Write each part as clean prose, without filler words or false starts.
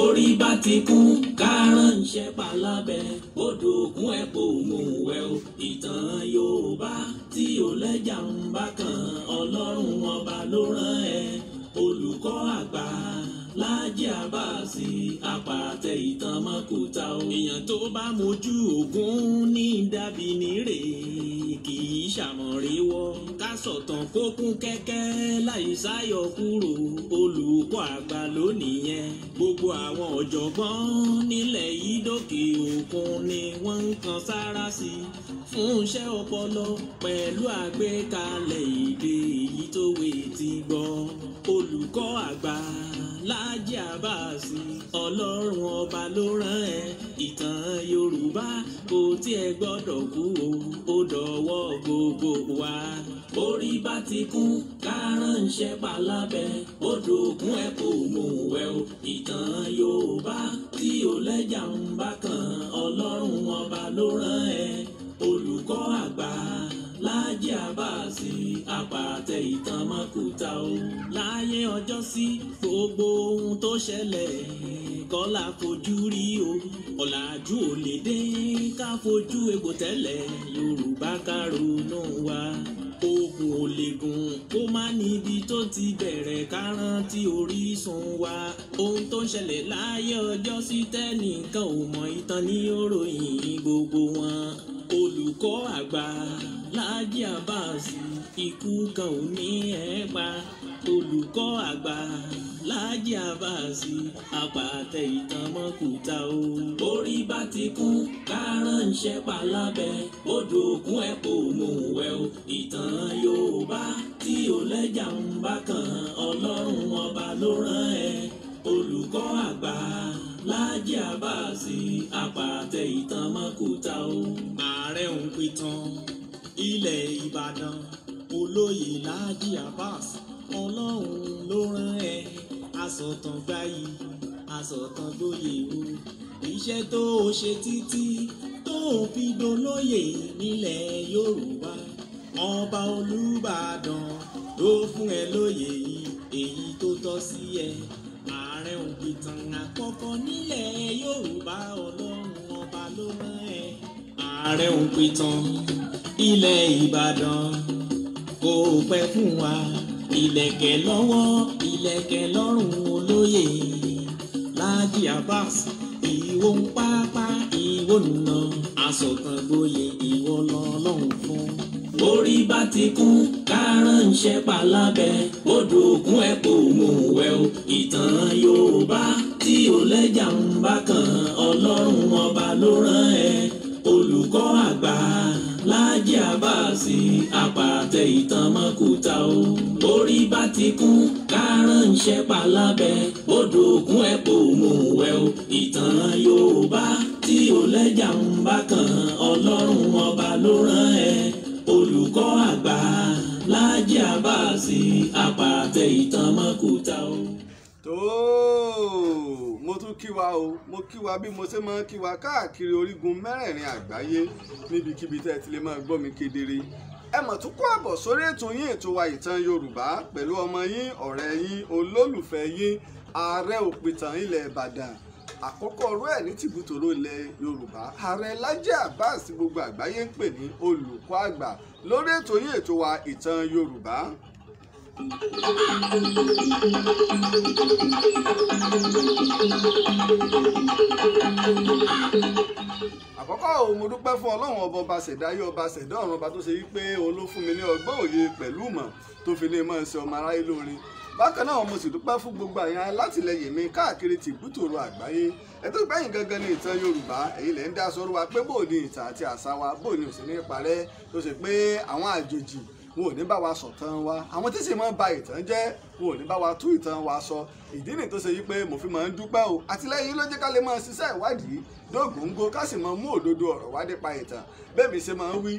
Orí bá ti kún kárànṣẹ́ palábẹ́ odò òkun ẹ̀ kò mú wẹ̀ o. Ìtàn Yorùbá tí ò lẹ́jà ń bá kan Ọlọ́run ọba ló rán ẹ. Olùkọ́ àgbà Láàjì Àbáàsì àpàtẹ ìtàn mọ́kúta o. Èèyàn tó bá mojú ògún ní dàbí nírè kì í ṣàmọ̀ríwọ́. Ká sọ̀tàn kó kún kẹ́kẹ́ láì sáyọ kúrò. Olùkọ́ àgbà lónìí yẹn. Gbogbo àwọn ọ̀jọ̀gbọ́n nílẹ̀ yìí dókè òkun ni wọ́n ń kan sára sí fún iṣẹ́ ọpọlọ pẹ̀lú àgbékalẹ̀ èdè èyí tó wé ti gbọ́. Olùkọ́ àgbà Láàjì Àbáàsì Ọlọ́run ọba ló rán ẹ. Ìtàn Yorùbá kò tiẹ̀ gbọ́dọ̀ kú o, ó dọ̀wọ́ gbogbo wa. Orí bá ti kún kárànṣẹ́ palábẹ́ odò òkun ẹ̀ kò mú wẹ̀ o. Ìtàn Yorùbá tí ò lẹ́jà ń bá kan Ọlọ́run ọba ló rán ẹ. Olùkọ́ àgbà Láàjì Àbáàsì àpàtẹ ìtàn mọ́kúta o. Láyé ọjọ́ sí gbogbo ohun tó ṣẹlẹ̀ kọ́ la fojú rí o. Ọ̀làjú ò lè dé ká fojú egbò tẹ́lẹ̀ Yorùbá ká ronú wa. Ogun ò lè gùn kó má níbi tó ti bẹ̀rẹ̀ ká rántí orísun wa. Ohun tó ń ṣẹlẹ̀ láyé ọjọ́ sí tẹ́nìkan ò mọ̀ ìtàn ní òròyìn gbogbo wọn. Olùkọ́ àgbà Láàjì Àbáàsì ikú kan ò ní ẹ̀ pa. Olùkọ́ àgbà Láàjì Àbáàsì àpàtẹ ìtàn mọ́kúta o. Orí bá ti kún kárànṣẹ́ palábẹ́ odò òkun ẹ̀ kò mú wẹ̀ o. Ìtàn Yorùbá tí ò lẹ́jà ń bá kan Ọlọ́run ọba ló rán ẹ. Olùkọ́ àgbà Láàjì Àbáàsì àpàtẹ ìtàn mọ́kúta o. Ààrẹ ń pìtàn ilẹ̀ Ìbàdàn olóyè Láàjì Àbáàsì Ọlọ́run ló rán ẹ. Asọ̀tàn gbáyì asọ̀tàn gbóyè o. Iṣẹ́ tó o ṣe títí tó o fi dolóyè nílẹ̀ Yorùbá. Ọba Olúbàdàn ló fún ẹ lóyè yìí èyí tó tọ́ sí ẹ. Ààrẹ òpìtàn àkọ́kọ́ nílẹ̀ Yorùbá Ọlọ́run ọba ló rán ẹ. Ààrẹ òpìtàn ilẹ̀ Ìbàdàn kò pẹ́ fún wa. Ìlẹ̀kẹ̀ lọ́wọ́ ìlẹ̀kẹ̀ lọ́rùn olóyè Láàjì Àbáàsì ìwọ ń pápá ìwọ nùnà asọ̀tàn gboyè ìwọ lọ́lọ́run fún. Orí bá ti kún kárànṣẹ́ palábẹ́ odò òkun ẹ̀ kò mú wẹ̀ o. Ìtàn Yorùbá tí ò lẹ́jà ń bá kan Ọlọ́run ọba ló rán ẹ. Olùkọ́ àgbà Láàjì Àbáàsì àpàtẹ ìtàn mọ́kúta o. Orí bá ti kún kárànṣẹ́ palábẹ́ odò òkun ẹ̀ kò mú wẹ̀ o. Ìtàn Yorùbá tí ò lẹ́jà ń bá kan Ọlọ́run ọba ló rán ẹ. Olùkọ́ àgbà Láàjì Àbáàsì àpàtẹ ìtàn mọ́kúta o. Mo tún kí wa o, mo kí wa bí mo ṣe máa ń kí wa káàkiri orígun mẹ́rẹ̀ẹ̀rin àgbáyé níbikíbi tẹ́ ẹ ti lè máa gbọ́ mi kedere. Ẹ mọ̀ tún kó àbọ̀ sórí ètò yín ètò wa ìtàn Yorùbá pẹ̀lú ọmọ yín ọ̀rẹ́ yín olólùfẹ́ yín Ààrẹ òpìtàn ilẹ̀ Ìbàdàn àkọ́kọ́ ọ̀rọ̀ ẹ̀ ní tìbútòrò ilẹ̀ Yorùbá Ààrẹ Láàjì Àbáàsì gbogbo àgbáyé ń pè ní olùkọ́ àgbà lórí ètò yín ètò wa ìtàn Yorùbá. Àkọ́kọ́ òun mo dúpẹ́ fún Ọlọ́run ọba ṣẹ̀dáyé ọba ṣẹ̀dá ọ̀run ọba tó ṣe wípé òun ló fún mi ní ọgbọ́n òye pẹ̀lú ìmọ̀ tó fi lè máa ṣe ọmọ aráyé lóore. Bákan náà mo sì dúpẹ́ fún gbogbo àyàn alátìlẹyìn mi káàkiri tìbútòrò àgbáyé. Ètò ìgbẹ̀yìn gangan ní ìtàn Yorùbá èyí lẹ́ ń dá sọ́rọ̀ wa pé bóò ni ìtàn àti àṣà wa bóò ni òsì ní parẹ́ tó ṣe pé àwọn àjòjì wọn ò ní bá wa sọ̀tàn wa àwọn tí sì máa ń ba ìtàn jẹ́ wọn ò ní bá wa tú ìtàn wa sọ. Ìdí nìyí tó ṣe yí pé mo fi máa ń dúpẹ́ o àtìlẹyìn ló jẹ́ ká lè máa ṣiṣẹ́ ìwádìí dógóńgó ká sì máa mú òdodo ọ̀rọ̀ wá nípa ìtàn bẹ́ẹ̀ mi ṣe máa ń wí.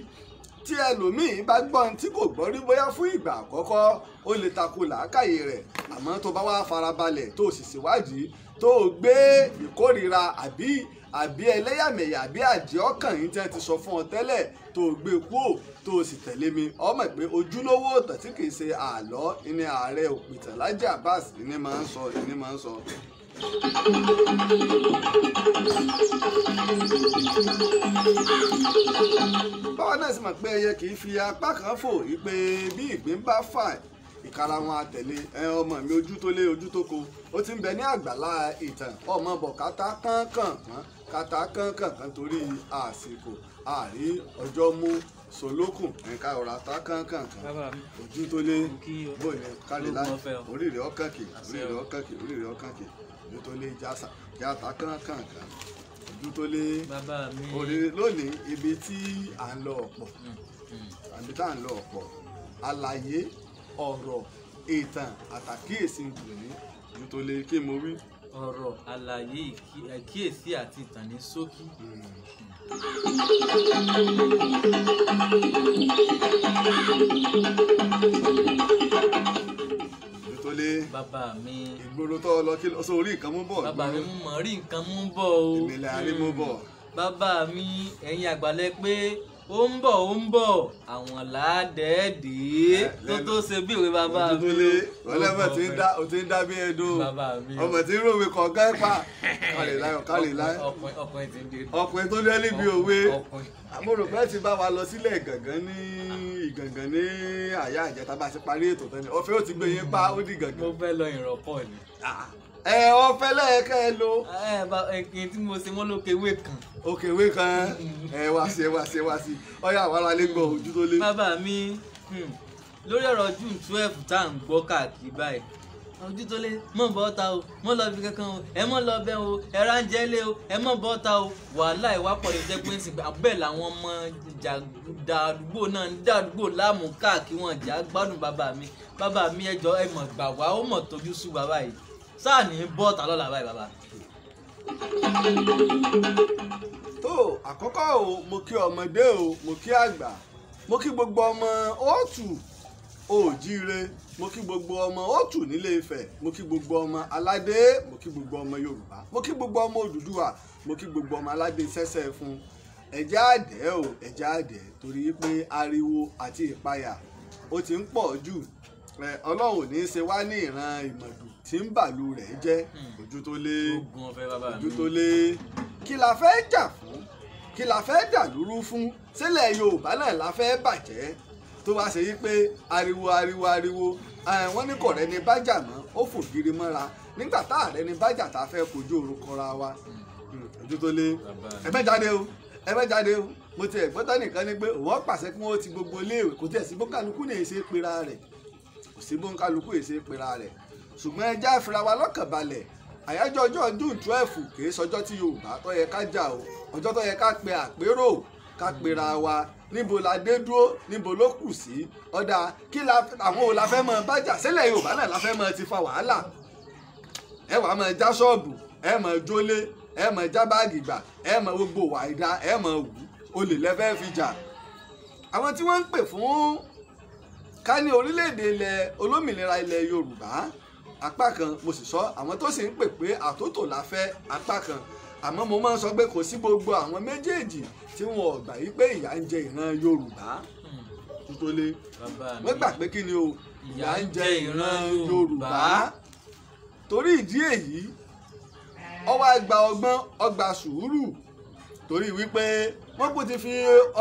Tí ẹlòmíín bá gbọ́ ohun tí kò gbọ́ rí bóyá fún ìgbà àkọ́kọ́ ó lè tako làákàyè rẹ̀ àmọ́ tó bá wá farabalẹ̀ tó sì ṣèwádìí tó gbé ìkórìíra àbí àbí ẹlẹ́yàmẹ̀yà àbí àdìọ́kàn yín tí wọ́n ti sọ fún ọ tẹ́lẹ̀ tó gbé kúò tó o sì tẹ̀lé mi ọmọ pé ojúlówó òtàn tí kì í ṣe àlọ́ ní ààrẹ òpìtàn Lájí Abbas ní máa ń sọ. báwa náà sì mọ̀ pé ẹyẹ kì í fi apá kan fò wípé bí ìgbín bá fà ìkara wọn àtẹ̀lé ọmọ mi ojú tó lé ojú tó ko ó ti ń bẹ ní àgbàlá ìtàn ọmọ bọ̀ kátá kánkàn torí àsìkò àrí ọjọ́ mú solókùn ẹ̀ka ọ̀rọ̀ àtà kánkàn ojú tó lé bóyá kálílá oríire ọ̀kànkì ojú tó lé játa kánkàn ojú tó lé oríire lónìí ibi tí à ń lọ ọ̀pọ̀ àlàyé ọ̀rọ̀ ìtàn àtàkíyèsí ìdùnnú nítorí kí mo wí. ọ̀rọ̀ àlàyé ìkíyèsí àti ìtàn ní ṣókí. nítorí bàbá mi ìgboro tó lọ kí lọ sórí nǹkan mú bọ̀. bàbá mi mọ̀ rí nǹkan mú bọ̀ o. ìmìlẹ̀ àrí mú bọ̀. bàbá mi ẹ̀yin àgbàlẹ̀ pé ó ń bọ̀ àwọn làádẹ́ẹ̀dẹ́ tó ṣe bí òwe bàbá mi. ọlẹ́mọ̀ tí ń dá bí ẹdun ọmọ tí ń ròwe kọ̀ọ̀kan ẹ̀pà kálí láyọ̀ ọkùnrin tó lé níbi òwe amúròpẹ́ ti bá wa lọ sílẹ̀ ìgàngàn ní àyà àjẹta bá ti parí ètò tẹ́lẹ̀ ọ̀fẹ́ ó ti gbé yín pa ó di gàngàn. mo fẹ́ lọ ìrọ̀pọ̀ ni. ọ̀fẹ́ lẹ́ẹ̀kẹ́ ẹ lo. ẹ̀kìn tí mo ṣe wọ́n ló kéwé kan. òkèwé kan wá sí ọyá àwọn aráalé gbọ́ ojú tó lé. bàbá mi lórí ọ̀rọ̀ June 12 tá à ń gbọ́ káàkiri báyìí ojú tó lé mọ̀ bọ́ ta o mọ̀ lọ fi kankan o ẹ mọ̀ lọ bẹ́ o ẹ ránjẹ́ lé o ẹ mọ̀ bọ́ ta o wàhálà ìwápọ̀ lè jẹ́ pé ń sìn bẹ́ẹ̀ làwọn ọmọ dàdúgbò náà ń dàdúgbò láàmú káàkiri wọn jà gbádùn bàbá mi ẹjọ́ ẹ mọ̀ gbà wá ó mọ̀ tójú sú bàbá yìí sáà ní bọ́ ta lọ́la báyìí bàbá. tó àkọ́kọ́ o mo kí ọmọdé o mo kí àgbà mo kí gbogbo ọmọ òòtù òjíire mo kí gbogbo ọmọ òòtù nílé Ifẹ̀ mo kí gbogbo ọmọ aládé mo kí gbogbo ọmọ Yorùbá mo kí gbogbo ọmọ Odùduwà mo kí gbogbo ọmọ aládé sẹ́sẹ́ fún ẹ̀jẹ̀ àdẹ́ torí pé ariwo àti ìpayà ó ti ń pọ̀ jù Ọlọ́run ò ní í ṣe wá ní ìran ìmọ̀dù tí ń bàlú rẹ̀ jẹ́ ojú tó lé kí la fẹ́ jà fún kí la fẹ́ dà lúrú fún sílẹ̀ Yorùbá náà la fẹ́ bàjẹ́ tó bá ṣe yí pé ariwo wọ́n ní kò rẹ́ni bájà mọ́ ó fògiri mọ́ra nígbà tá àrẹ ni bájà tá a fẹ́ kojú orúkọra wa ojú tó lé ẹ bẹ́ jáde o mo ti ẹ̀gbọ́n tán nìkan ni pé òun pàṣẹ kí wọ́n ti gbogbo iléèwé kò tiẹ̀ sí bókàlùkù ní èsè pera rẹ̀ ṣùgbọ́n ẹ já fira wa lọ́kàn balẹ̀ àyájọ́ ọjọ́ June 12 kì í sọjọ́ tí Yorùbá tó yẹ ká jà o ọjọ́ tó yẹ ká pe àpérò ká pera wa níbo la dé dúró níbo ló kù sí ọ̀dà kí àwọn ò la fẹ́ mọ bájà sílẹ̀ Yorùbá náà la fẹ́ mọ ti fa wàhálà ẹ wàá mọ já ṣọ́ọ̀bù ẹ mọ jólé ẹ mọ já báàgì gbà ẹ mọ gbogbo wàìdá ẹ mọ wù olè lẹ́fẹ́ fi jà àwọn tí wọ́n ń pè fún ká ní orílẹ̀-èdè ilẹ̀ olómìnira ilẹ̀ Yorùbá apá kan mo sì sọ àwọn tó sì ń pè pé àtúntò la fẹ́ apá kan àmọ́ mo máa ń sọ pé kò sí gbogbo àwọn méjèèjì tí wọn ò gbà yí pé ìyà ń jẹ ìran Yorùbá tó lé wọ́n gbà pé kí ni o ìyà ń jẹ ìran Yorùbá torí ìdí èyí ọwọ́ àgbà ọgbọ́n ọgbà sùúrù torí wípé wọ́n kò ti fi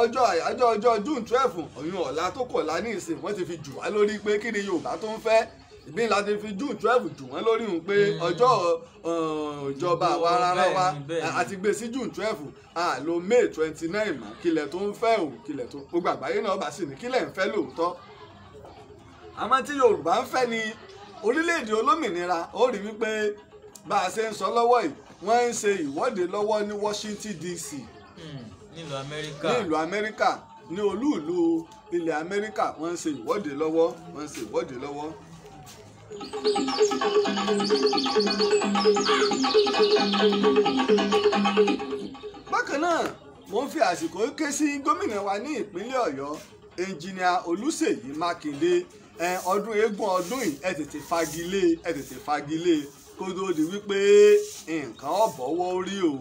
ọjọ́ June 12 ọ̀yún ọ̀la tó kọ̀ọ̀la ní ìsìn wọ́n ti fi jù wá lórí pé kí ni Yorùbá tó ń fẹ́ ìbí láti fi June 12 jù wọ́n lórí òun pé ọjọ́ ìjọba àwa ara wa àti gbé sí June 12 lo May 29 mọ́ kílẹ̀ tó ń fẹ́ o kílẹ̀ tó gbogbo àgbáyé náà bá sì ní kílẹ̀ ń fẹ́ lóòótọ́ àmọ́ tí Yorùbá ń fẹ́ ni orílẹ̀-èdè olómìnira ó rí wípé bá a ṣe ń sọ lọ́wọ́ yìí wọ́n ń ṣe ìwọ́de lọ́wọ́ ní Washington DC nílùú Amẹ́ríkà ní olú-ìlú ilẹ̀ Amẹ́ríkà wọ́n ń ṣe ìwọ́de lọ́wọ́ bákan náà mo ń fi àsìkò ké sí gómìnà wa ní ìpínlẹ̀ Ọ̀yọ́ ẹnjìnìà Olúṣèyí Mákindé ọdún eégún ọdún yìí ẹ tètè fagilé kó tó di wípé nǹkan ọ̀bọ̀wọ́ orí o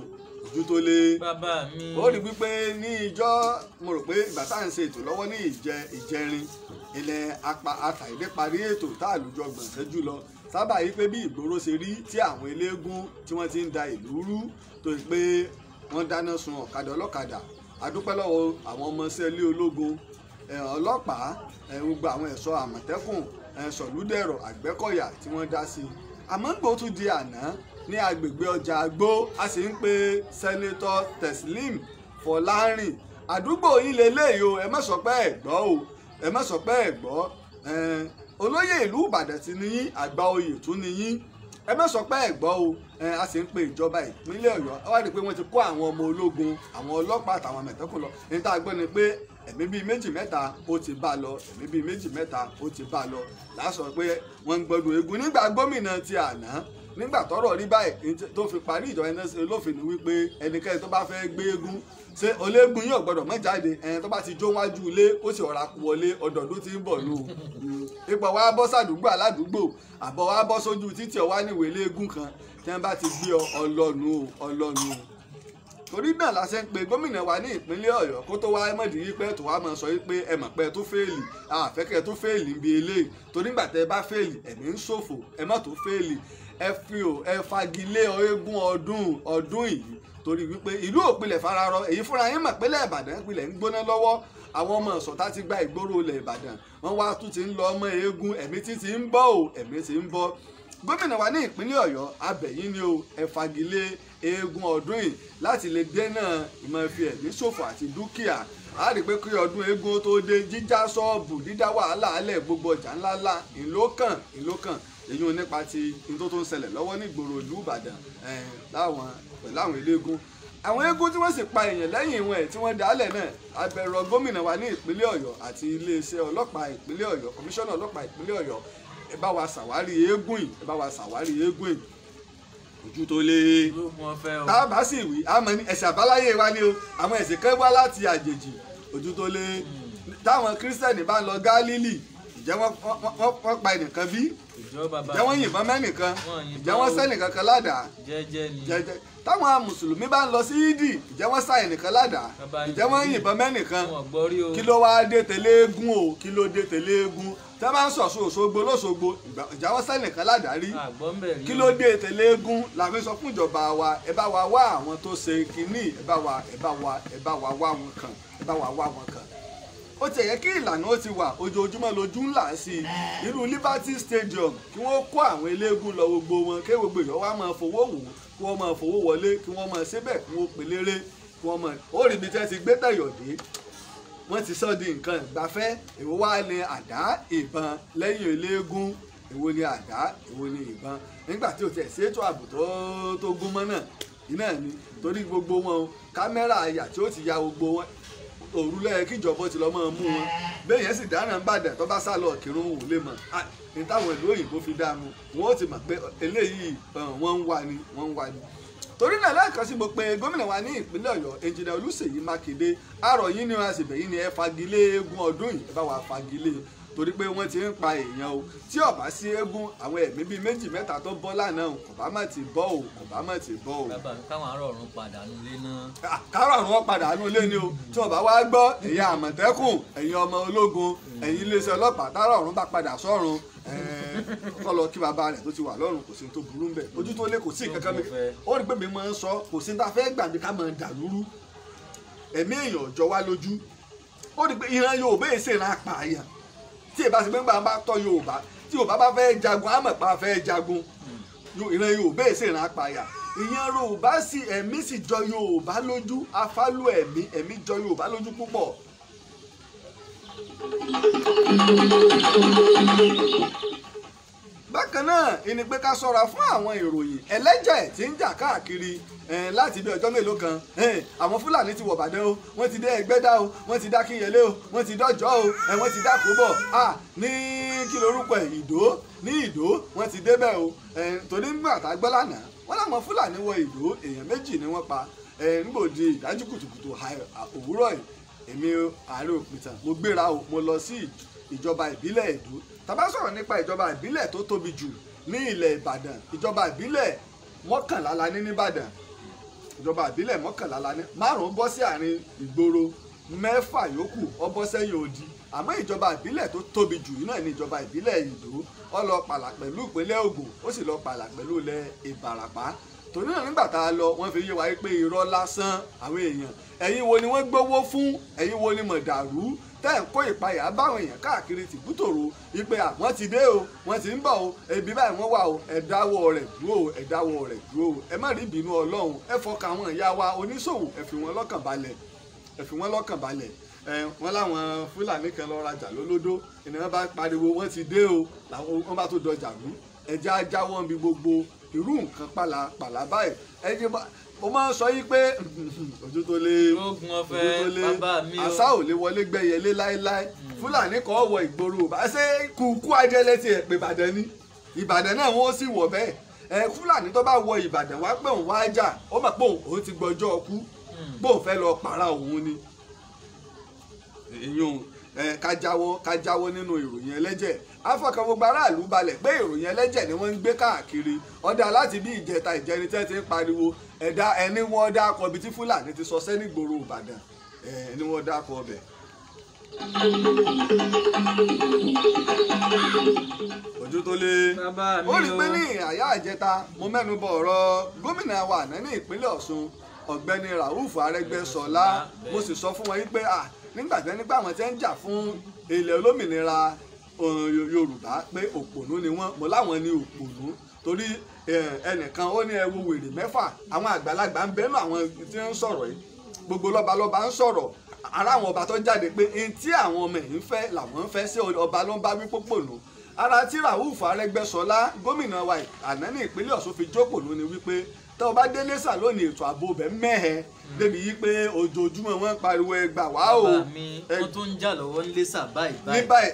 ojú tó lé. bàbá mi. ó rí wípé ní ìjọ mo rò pé ìgbà tá à ń ṣe ètò lọ́wọ́ ní ìjẹrin ilẹ̀ àtàìdé parí ètò tá à lójọ gbọ̀nsẹ́jú lọ sábà yí pé bí ìgboro ṣe rí tí àwọn eléégún tí wọ́n ti ń da ìlú rú tó yí pé wọ́n dáná sun ọ̀kadà ọlọ́kadà adúpẹ́ lọ́wọ́ àwọn ọmọọṣẹ́ ilé ológun ọlọ́pàá gbogbo àwọn ẹ̀ṣọ́ àmọ̀tẹ́kùn sọ̀lúdẹ̀rọ̀ àgbẹ̀kọ̀yà tí wọ́n dá sí i àmọ́ gbòó tún di àná ní agbègbè ọjà àgbó a sì ń pe sẹ́nétọ̀ Teslim Fọlárìn àdúgbò yín lélẹ́yìí o ẹ má sọ pé ẹ gbọ́ o ẹ má sọ pé ẹ gbọ́ olóyè ìlú Ìbàdàn ti níyín àgbà oyè tún níyín ẹ má sọ pé ẹ gbọ́ o a sì ń pe ìjọba ìpínlẹ̀ Ọ̀yọ́ wá rí i pé wọ́n ti kó àwọn ọmọ ológun àwọn ọlọ́pàá àtàwọn àmọ̀tẹ́kùn lọ ní tá a gbọ́ ni pé ẹ̀mí bíi méjì mẹ́ta ó ti bá lọ ẹ̀mí bíi méjì mẹ́ta ó ti bá lọ lásọ pé wọ́n ń gbọ́dọ̀ eégún nígbà gómìnà ti àná nígbà tọ́rọ̀ rí báyìí tó fi parí ìjọba ẹni olófin ni wípé ẹnikẹ́ni tó bá fẹ́ gbé eégún ṣé ológun yóò gbọ́dọ̀ mọ́ jáde ẹni tó bá ti jó wájú ilé ó sì ọ̀rá wọlé ọdọọdún tí ń bọ̀ lù ipò wa bọ́ sàdúgbò aládùúgbò àbọ̀ wa bọ́ sójú títì ọwá níwèé eléégún kan tí wọ́n bá ti gbé ọlọ́nu torí náà la ṣe ń pe gómìnà wa ní ìpínlẹ̀ Ọ̀yọ́ kó tó wá mọ̀dí yí pé tó wá máa sọ yí pé ẹ mọ̀ pé tó fẹ́ẹ̀lì àfẹ́kẹ́ tó fẹ́ẹ̀lì ń bi eléyìí torí nígbà tẹ́ ẹ bá fẹ́ẹ̀lì ẹ̀mí ń ṣòfò ẹ má tó fẹ́ẹ̀lì ẹ fagilé eégún ọdún yìí torí wípé ìlú òpilẹ̀ fararọ èyí fúnra yín mọ̀ pé ilẹ̀ Ìbàdàn ìpìlẹ̀ ń gbóná lọ́wọ́ àwọn ọmọ Ọ̀ṣọ́tà ti gba ìgboro ilẹ̀ Ìbàdàn wọ́n wá tún ti ń lọ ọmọ eégún ẹ̀mí tí ti ń bọ́ ò ẹ̀mí ti ń bọ́ gómìnà wa ní ìpínlẹ̀ Ọ̀yọ́ abẹ̀yìn ni o ẹ fagilé eégún ọdún yìí láti lè dènà ìmọ̀ fi ẹ̀mí ṣòfò àti dúkìá a rí i pé kí ọdún eégún tó dé jíjá ṣọ́ọ̀bù dídá wàhálà alẹ̀ gbogbo ọjà ńláńlá ìlókàn èyí ò nípa ti tó ń ṣẹlẹ̀ lọ́wọ́ nígboro ìlú Ìbàdàn pẹ̀lú àwọn eléégún àwọn eégún tí wọ́n sì pa èèyàn lẹ́yìn wọn ẹ̀ tí wọ́n dálẹ̀ náà abẹ̀rọ gómìnà wa ní ìpínlẹ̀ Ọ̀yọ́ àti iléeṣẹ́ ọlọ́pàá ìpínlẹ̀ Ọ̀yọ́ kọmíṣánná ọlọ́pàá ìpínlẹ̀ Ọ̀yọ́ ẹ bá wa ṣàwárí eégún yìí ojú tó lé tá a bá sì wí àmọ́ ní ẹ̀sìn àbáláyé wa ni o àwọn ẹ̀sìn kan wá láti àjèjì ojú tó lé táwọn kírísítẹ̀nì bá ń lọ Gálílì ìjẹ́ wọ́n pa ẹnìkan bí ìjẹ́ wọ́n yìnbọn mẹ́nìkan ìjẹ́ wọ́n sẹ́nìkan kan ládàá jẹ́jẹ́ táwọn mùsùlùmí bá ń lọ sí Ídì ìjẹ́ wọ́n sá ẹnìkan ládàá ìjẹ́ wọ́n yìnbọn mẹ́nìkan kí ló wá dé tẹ̀lé eégún o kí ló dé tẹ̀lé eégún tẹ́ bá ń sọ̀sọ̀ Òṣogbo lóṣogbo ìjà wọ́n sẹ́nìkan ládàá rí kí ló dé tẹ̀lé eégún la fi sọ fún ìjọba wa ẹ bá wa wá àwọn tó ṣe kínní ẹ bá wa wá wọn kàn ó ti yẹ kí ìlànà ó ti wà ojoojúmọ́ lójú ńlá sí i irú Liberty Stadium kí wọ́n kó àwọn eléégún lọ gbogbo wọn kí gbogbo èèyàn wá máa fowó wò kí wọ́n máa fowó wọlé kí wọ́n máa ṣébẹ̀ kí wọ́n pelére kí wọ́n máa ó rí ibi tí wọ́n ti gbé tẹ̀yọ̀dé wọ́n ti sọ di nǹkan ìgbafẹ́ èwo wá ní àdá ìbọn lẹ́yìn eléégún èwo ní àdá èwo ní ìbọn nígbà tí o ti ẹ̀ ṣètò ààbò tó gún mọ́ náà iná ni torí gbogbo wọn kámẹ́rà àyà tí ó ti ya gbogbo wọn òrùlé kíjọba ti lọ mọ mú wọn bẹ́ẹ̀ yẹn sì dáná ń bàdàn tó bá sá lọ kírun wò lè mọ̀ ní táwọn ìlú òyìnbó fi dánu wọn ó ti mọ̀ pé eléyìí wọ́n ń wá ni torí náà lẹ́ẹ̀kan sí mo pé gómìnà wa ní ìpínlẹ̀ Ọ̀yọ́ ẹnjìnà Olúṣèyí Mákindé àrọ̀ yín ni wọ́n sì bẹ̀yìn ni ẹ fagilé eégún ọdún yìí ẹ bá wa fagilé torí pé wọ́n ti ń pa èèyàn o tí ó bá sí eégún àwọn ẹ̀mí bíi méjì mẹ́ta tó bọ́ lánàá kò bá má ti bọ́ o. bàbá káwọn ará ọ̀run padà nù ilé náà. káwọn ọ̀run wọn padà nù ilé ni o tí wọ́n bá wá gbọ́ ẹ̀yin àmọ̀tẹ́kùn ẹ̀yin ọmọ ológun ẹ̀yin iléeṣẹ́ ọlọ́pàá tára ọ̀run bá padà sọ́run kọ́ lọ kí bàbá rẹ̀ tó ti wà lọ́run kò sí tó burú ń bẹ̀ ojú tó lé kò sí nǹkan kan mi ó rí pé mi máa ń sọ kò sí ta fẹ́ gbàgbé ká máa dà lúrú ẹ̀mí èèyàn jọ wá lójú ó rí pé ìran Yorùbá èsè ìran apààyàn tí ìbá ti gbẹ́ngbà bá tọ́ Yorùbá tí Yorùbá bá fẹ́ jagun àmọ̀pá fẹ́ jagun ìran Yorùbá èsè ìran apààyàn ìyẹn Yorùbá sì ẹ̀mí sì jọ Yorùbá lójú afálù ẹ̀mí jọ Yorùbá lójú púpọ̀. bákan náà ìní pé ká ṣọ́ra fún àwọn ìròyìn ẹlẹ́jẹ̀ tí ń jà káàkiri láti bí ọjọ́ mélòó kan àwọn Fúlàní ti wọ̀ Ìbàdàn o wọ́n ti dé Ẹgbẹ́dá o wọ́n ti dá Kínyẹlé o wọ́n ti dọ́jọ́ o wọ́n ti dá Kóbọ̀ ní kí lorúkọ Ìdó ní Ìdó wọ́n ti débẹ̀ o torí nígbà tá a gbọ́ lánàá wọ́n láwọn Fúlàní wọ Ìdó èèyàn méjì ni wọ́n pa nígbòdì ìdájú kùtùkùtù òwúrọ̀ yìí èmi ààrẹ òpìtàn mo gbéra o mo lọ sí ìjọba ìbílẹ̀ Ìdó tá bá sọ̀rọ̀ nípa ìjọba ìbílẹ̀ tó tóbi jù ní ilẹ̀ Ìbàdàn ìjọba ìbílẹ̀ 11 la ní nìbàdàn ìjọba ìbílẹ̀ 11 la ní, 5 bọ́ sí àárín ìgboro, 6 yòókù ó bọ́ sẹ́yìn odi. Àmọ́ ìjọba ìbílẹ̀ tó tóbi jù náà ni ìjọba ìbílẹ̀ Ìdó. Ó lọ pàlà pẹ̀lú ìpínlẹ̀ Ògùn, ó sì lọ pàlà pẹ̀lú ilẹ̀ Ìbàràpá. Torí náà nígbà tá a lọ wọ́n fi yé wa pé irọ́ lásán àwọn èèyàn. Ẹ̀yin wo ni wọ́n gbówó fún? Ẹ̀yin wo ni mọ̀dàrú tẹ́ ń kó ìpayà báwọn èèyàn káàkiri tìbútòrò wípé àwọn ti dé o, wọ́n ti ń bọ̀ o, ebi báyìí wọ́n wà o, ẹ dáwọ́ rẹ̀ dúró o, ẹ dáwọ́ rẹ̀ dúró o, ẹ má rí ìbínú Ọlọ́run, ẹ fọkàn àwọn ìyá wa oníṣòwò, ẹ fi wọn lọ́kàn balẹ̀, ẹ fi wọn lọ́kàn balẹ̀. Wọ́n láwọn Fúlàní kan lọ rajà lólódó, ènìyàn bá pariwo wọ́n ti dé o, wọ́n bá tó dọjà rú, ẹja jáwọ́ bí gbogbo irú nǹkan pàlàpàlà báyìí. Ẹjẹ mo máa ń sọ yí pé ojú tó lé àṣà ò lè wọlé gbẹ́yẹlé láéláé. Fúlàní kan wọ ìgboro bá ṣe kúkú ajẹ́lẹ́ ti ẹ̀ pé Ìbàdàn ní Ìbàdàn náà wọ́n sì wọ̀ bẹ́ẹ̀. Fúlàní tó bá wọ Ìbàdàn wá pé òun wá jà, ó mọ̀ pé òun ti gbọ́jọ́ ọkú, bóun fẹ́ lọ pàrà òun ni. Èyàn ká jáwọ́ nínú ìròyìn ẹlẹ́jẹ̀. Afọkàn gbogbo aráàlú balẹ̀ pé ìròyìn ẹlẹ́jẹ̀ ni wọ́n ń gbé káàkiri. Ọ̀dà láti bí ìjẹta ìjẹrin tẹ́ ti ń pariwo ẹni wọ́n dákọ̀ ibi tí Fúlàní ti sọ sẹ́ni gbòòrò Ìbàdàn, ẹni wọ́n dákọ̀ ọbẹ̀. Ojú tó lé ó rí pé ní àyà ìjẹta mo mẹ́nu bọ̀ ọ̀rọ̀ gómìnà wa àná ní ìpínlẹ̀ Ọ̀ṣun ọ̀gbẹ́ni Rauf Arẹ́gbẹ́ṣọlá. Mo sì sọ fún wọn yí pé nígbà tí nípa àwọn tí ń jà fún ilẹ̀ olómìnira Yorùbá pé òpònú ni wọ́n, mo láwọn ní òpònú torí ẹnìkan ó ní ẹ wo wèrè 6, àwọn àgbàlagbà ń bẹ́nu àwọn tí ń sọ̀rọ̀ yìí, gbogbo lọ́balọ́ba ń sọ̀rọ̀, ara àwọn ọba tó jáde pé tí àwọn ọmọ yìí ń fẹ́ làwọn ń fẹ́, sí ọba ló ń bá wí pópònú. Ara tí Rauf Arẹ́gbẹ́ṣọlá gómìnà wa àná ní ìpínlẹ̀ Ọ̀ṣun fi jókòó ní wípé tó o bá dé Iléṣà lónìí ètò ààbò bẹ̀ mẹ́hẹ̀ débi yí pé ojoojúmọ́ wọ́n pariwo ẹgbà wá o. Bàbá mi wọ́n tún ń jà lọ́wọ́ ní Iléṣà báyìí. Ní báyìí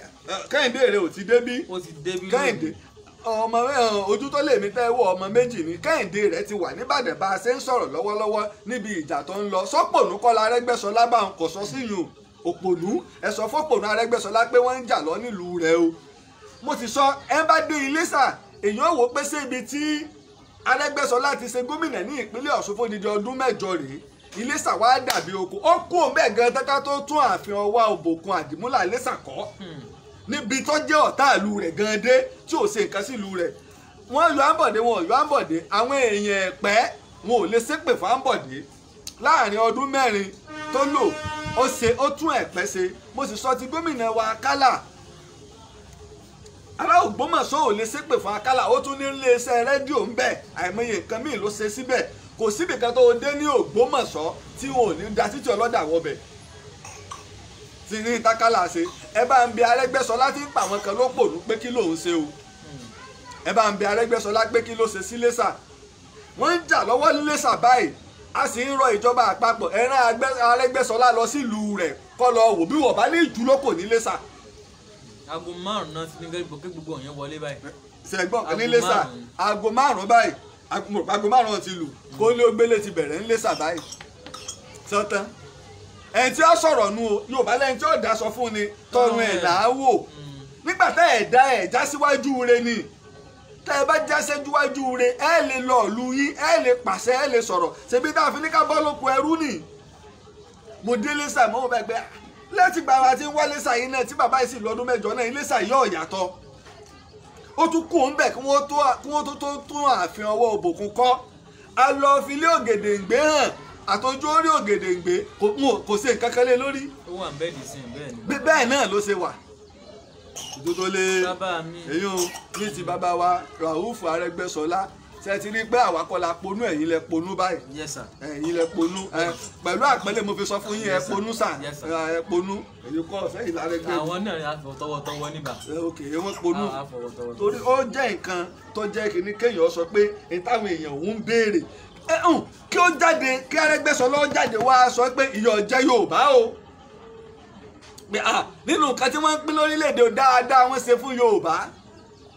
Kẹ́hìndé rẹ̀ ò ti débí. Ó ti débí lónìí. Kẹ́hìndé ọmọ ojú tó lè mi tẹ́ wọ ọmọ méjì ní Kẹ́hìndé rẹ̀ ti wà níbàdàn bá a ṣe ń sọ̀rọ̀ lọ́wọ́lọ́wọ́ níbi ìjà tó ń lọ. Sọ́pònú Kọ́lá Arẹ́gbẹ́ṣọlá bá ń kọ̀ sọ síyùn òpònú, ẹ sọ fọ́pònú Arẹ́gbẹ́ṣọlá pé wọ́n ń jà lọ nílùú rẹ̀ o. Mo ti sọ ẹ bá dé Iléṣà èèyàn wò pé ṣé ibi tí Arẹ́gbẹ́ṣọlá ti ṣe gómìnà ní ìpínlẹ̀ Ọ̀ṣun fún odidi ọdún 8 rèé, Iléṣà wá dàbí oko. Ó kú òun bẹ́ẹ̀ gan tẹ́ká tó tún ààfin Ọwá Òbòkun Àdìmúlà Iléṣà kọ́ níbi tó jẹ́ ọ̀tá ìlú rẹ̀ gan dé tí ò ṣe nǹkan sí ìlú rẹ̀. Wọ́n yọ Àǹbọ̀dé, wọn ò yọ Àǹbọ̀dé, àwọn èèyàn Ẹ̀pẹ́ wọn ò lè ṣépè fún Àǹbọ̀dé. Láàrin ọdún 4 tó lò ó tún Ẹ̀pẹ́ ṣe. Mo sì sọ ti gómìnà wa Akálà, ará Ògbómọ̀ṣọ́ ò lè ṣépè fún Akálà, ó tún ní iléeṣẹ́ rédíò ń bẹ, àìmọye nǹkan míì ló ṣe síbẹ̀. Kò síbi kan tó dé ní Ògbómọ̀ṣọ́ tí wọn ò ní da títí ọlọ́dà wọbẹ̀ tí ní Takálà ṣe. Ẹ bá ń bi Arẹ́gbẹ́ṣọlá tí ń pa àwọn kan ló pònú pé kí lòun ṣe o. Ẹ bá ń bi Arẹ́gbẹ́ṣọlá pé kí ló ṣe sí Iléṣà. Wọ́n ń jà lọ́wọ́ ní Iléṣà báyìí, a sì ń rọ ìjọba àpapọ̀ ẹ rán Arẹ́gbẹ́ṣọlá lọ sílùú rẹ̀ kó lọ wò bí wọ́n bá ní ìjúlókò ní Iléṣà. Aago 5 náà ti ní gbogbo òyìn wọlé báyìí. Ṣẹ̀gbọ́n kan ní Iléṣà aago 5 báyìí, aago 5 ti lù kó lé ogbélé ti bẹ̀rẹ̀ ní Iléṣà báyìí. Sọ́tán ẹni tí ó sọ̀rọ̀ nu o Yorùbá lẹ́ni tí ó daṣọ fún ni tọrùn ẹ̀ là á wò. Nígbà tẹ́ ẹ̀ dá ẹ̀ já síwájú re ni, tẹ́ ẹ bá já síwájú re ẹ lè lọ ìlú yín, ẹ lè pàṣẹ, ẹ lè sọ̀rọ̀. Ṣebí tá a fi ní ká bọ́ lóko ẹrú nì. Mo dé Iléṣà mọ́ mo bẹ̀ gbé láti gba ara tí ń wá Iléṣà yìí náà tí bàbá yìí sì lọ́dún 8 náà Iléṣà yóò yàtọ̀. Ó tún kù ń bẹ̀ kí wọ́n tó tún ààfin Ọwọ́ Òbòkun kọ́. A lọ fi ilé Ògèdèǹgbé hàn, àtọ́jú orí Ògèdèǹgbé kò sí nǹkan kan lé lórí. Ó wà ń bẹ́ẹ̀ ní sin bẹ́ẹ̀ ni. Bẹ́ẹ̀ náà ló ṣe wà. Òdodo lé èyí ní ti bàbá wa Rauf Arẹ́gbẹ́ṣọlá. Ṣé ti rí pé àwa kọ́ la ponú, ẹ̀yin lẹ ponú báyìí. Yes sir. Ẹ̀yin lẹ ponú. Pẹ̀lú àpẹẹlẹ mo fi sọ fún yín ẹ ponú sà. Ẹ ponú. Èyí kọ́ ọ̀fẹ́ ìlàrẹ́gbẹ́. Àwọn náà á fọ tọwọ́tọwọ́ níbà. Ok wọ́n ponú. Torí ó jẹ́ nǹkan tó jẹ́ kíní kéèyàn sọ pé ìtàwọn èèyàn òun ń béèrè. Kí ó jáde, kí Arẹ́gbẹ́ṣọlá jáde wá sọ pé ìyọ̀ jẹ́ Yorùbá o. Pé nínú nǹkan tí wọ́n ń pín lórílẹ̀‐èdè dáadáa wọ́n ṣe fún Yorùbá.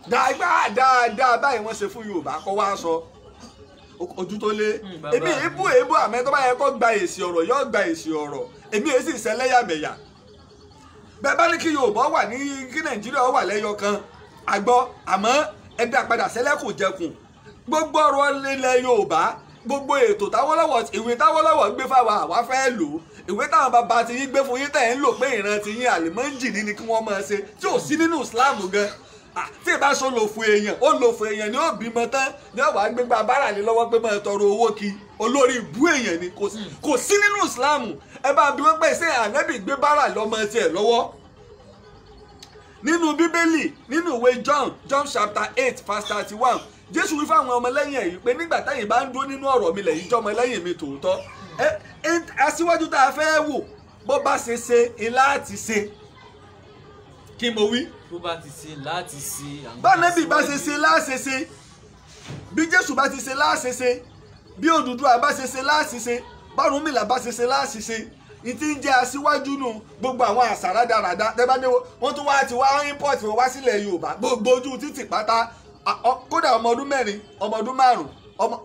Dáadáa báyìí wọ́n ṣe fún Yorùbá kọ́ wá sọ. Ojú tó lé. Èmi èébú àmẹ́ tó bá yẹ kó gba èsì ọ̀rọ̀ yóò gba èsì ọ̀rọ̀. Èmi èsì ìṣẹ̀lẹ́yàmẹ̀yà. Bẹ́ẹ̀ bá ní kí Yorùbá wà ní kí Nàìjíríà wà lẹ́yọ kan àgbọ̀ àmọ́ ẹ dá padà sẹ́lẹ̀kùn jẹkùn. Gbogbo ọ̀rọ̀ ilẹ̀ Yorùbá gbogbo ètò ìwé táwọ́lọ́wọ́ gbé fáwa àwa fẹ́ lò ó, ìwé táwọn bàbá ti yín gbé fún yín tẹ̀ ń lò pé ìran ti yín àlìmọ́ǹjì ni kí wọ́n máa ṣe tí ò sí nínú Islam gan. Tí ìbá ṣe olòfò èèyàn ni ó bímọ tán ní ọ̀wá gbégbá bára lé lọ́wọ́ pé máa tọrọ owó kí olórí ìbú èèyàn ni kò sí nínú Islam. Ẹ bá bí wọ́n pè ṣé ànábì gbé bára lọ́mọ tiẹ̀ lọ́wọ́. Nínú bíbélì nínú ìwé John chapter 8 verse 31 Jésù wí fáwọn ọmọlẹ́yìn ẹ̀ yìí pé nígbà táyìn bá ń dúró nínú ọ̀rọ̀ mi lẹ́yìn jọ́ ọmọlẹ́yìn mi tòótọ́. Aṣíwájú tá a fẹ́ wò bó bá ṣe ṣe ilá àti ṣe kí mo wí. bó bá ti ṣe láti ṣe. bá Ànábì bá ṣe ṣe láṣẹ ṣe, bí Jésù bá ti ṣe láṣẹ ṣe, bí Odùduwà bá ṣe ṣe láṣẹ ṣe, bọ́rúnmìlà bá ṣe ṣe láṣẹ ṣe. Ìtí ń jẹ́ aṣíwájú nù gbogbo àwọn àṣà rádaràda tẹ́bá ní wọ́n tún wá ti wá import wọn wá sílẹ̀ Yorùbá gbogbo ojú títì pátá kódà ọmọ ọdún 4 ọmọ ọdún 5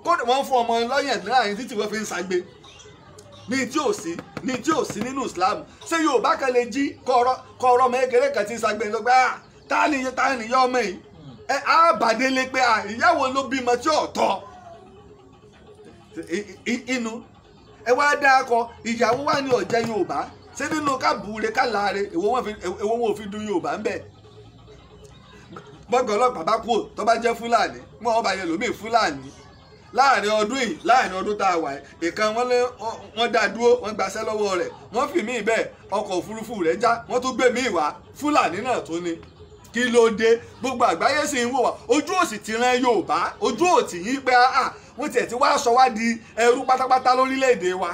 kódà wọ́n fún ọmọ lọ́yẹ̀ láàrin títì wọ́n fi ń ṣagbe ní tí ò sí nínú Islam. Ṣé Yorùbá kan lè jí kọ́ ọ̀rọ̀ ọmọ kékeré kan tí ń ṣagbe ló gbá ta ni ìyá ọmọ yìí á bàdé lé pé ìyàwó ló bímọ tí ò tọ́ inú ẹ wá dá akọ ìyàwó wà ní ọ̀jẹ̀ Yorùbá. Ṣé nínú kábùúre káláre èwo wọn ò fi dùn Yorùbá ń bẹ̀. Bọ́gàn ọlọ́pàá bá kú tó bá jẹ́ Fúlàní wọ́n bá yẹ lómi Fúlàní láàrin ọdún yìí láàrin ọdún tá a wà ìkan wọ́n dá dúró wọ́n gbaṣẹ́ lọ́wọ́ rẹ̀ wọ́n fi míì bẹ́ẹ̀ ọkọ̀ òfurufú rẹ̀ já wọ́n tún gbé míì wá Fúlàní náà tó ní. Kí ló dé gbogbo àgbáyé sì ń wò wá ojú òsì ti ran Yorùbá ojú òtì yín pé wọ́n tiẹ̀ ti wá sọ wá di ẹrú pátápátá lórílẹ̀‐èdè wa.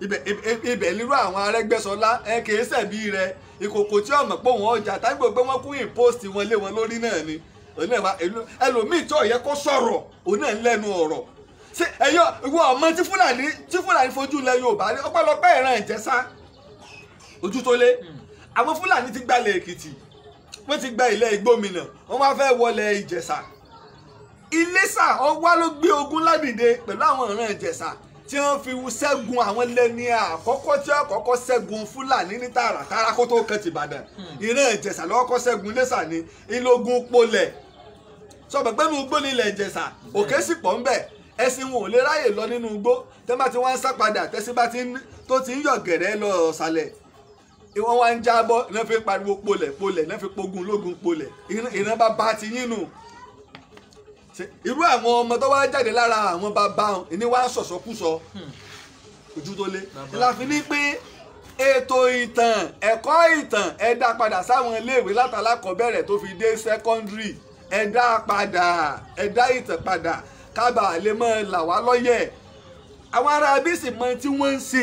Ibẹ̀ nírú àwọn Arẹ́gbẹ́ṣọlá kìí ṣẹ̀bi rẹ̀ ìkòkò tí ọmọ pé òun ọjà tàbí gbogbo wọn kú impost wọn lé wọn lórí náà ni ẹlòmíì tí ó yẹ kó sọ̀rọ̀ òun náà ń lẹ́nu ọ̀rọ̀. Ṣé ẹ̀yọ́ ìwọ ọmọ tí Fúlàní fojú lẹ Yorùbá ní ọpẹ́lọpẹ́ ìran Ìjẹ̀ṣà ojú tó lé àwọn Fúlàní ti gbalẹ̀ Èkìtì wọ́n ti gba ilẹ̀ Ìgbómìnà wọ́n wá fẹ́ wọlé Ìjẹ̀ṣà. Iléṣà ọwá ló gbé ogun ládìde pẹ̀lú àwọn ìran Ìjẹ̀ṣà tí wọ́n fi ṣẹ́gun àwọn lẹ́ni àkọ́kọ́ tí wọ́n kọ́kọ́ ṣẹ́gun Fúlàní ní tààràtàrà kó tó kàn ti Ìbàdàn. Ìran Ìjẹ̀ṣà lọ́kọ́ ṣẹ́gun Iléṣà ní ìlógún polẹ̀ sọ̀bẹ̀ pẹ́nu igbó ní ilẹ̀ Ìjẹ̀ṣà òkè sì pọ̀ ń bẹ̀ ẹṣin wọn ò lè ráyè lọ nínú igbó tẹ́mbà tí wọ́n ń sá padà tẹ́sí bá tó ti ń yọ̀ gẹ̀rẹ́ lọ ọ̀sàlẹ̀ wọ́n wá ń jábọ́ iná fi pariwo polẹ̀ iná fi pogun lógun polẹ̀ ìran bàbá ti yín nù. Irú àwọn ọmọ tó wá jáde lára àwọn bàbá ìní wá sọ̀sọ́kúsọ ojú tó lé la fi ní pé ètò ìtàn ẹ̀kọ́ ìtàn ẹ dá padà sáwọn iléèwé látàlákọ̀ọ́bẹ̀rẹ̀ tó fi dé sẹ́kọ́ndírì ẹ dá ìtàn padà kábà lè mọ là wá lọ́yẹ̀. Àwọn ará abísì mọ tí wọ́n ń ṣe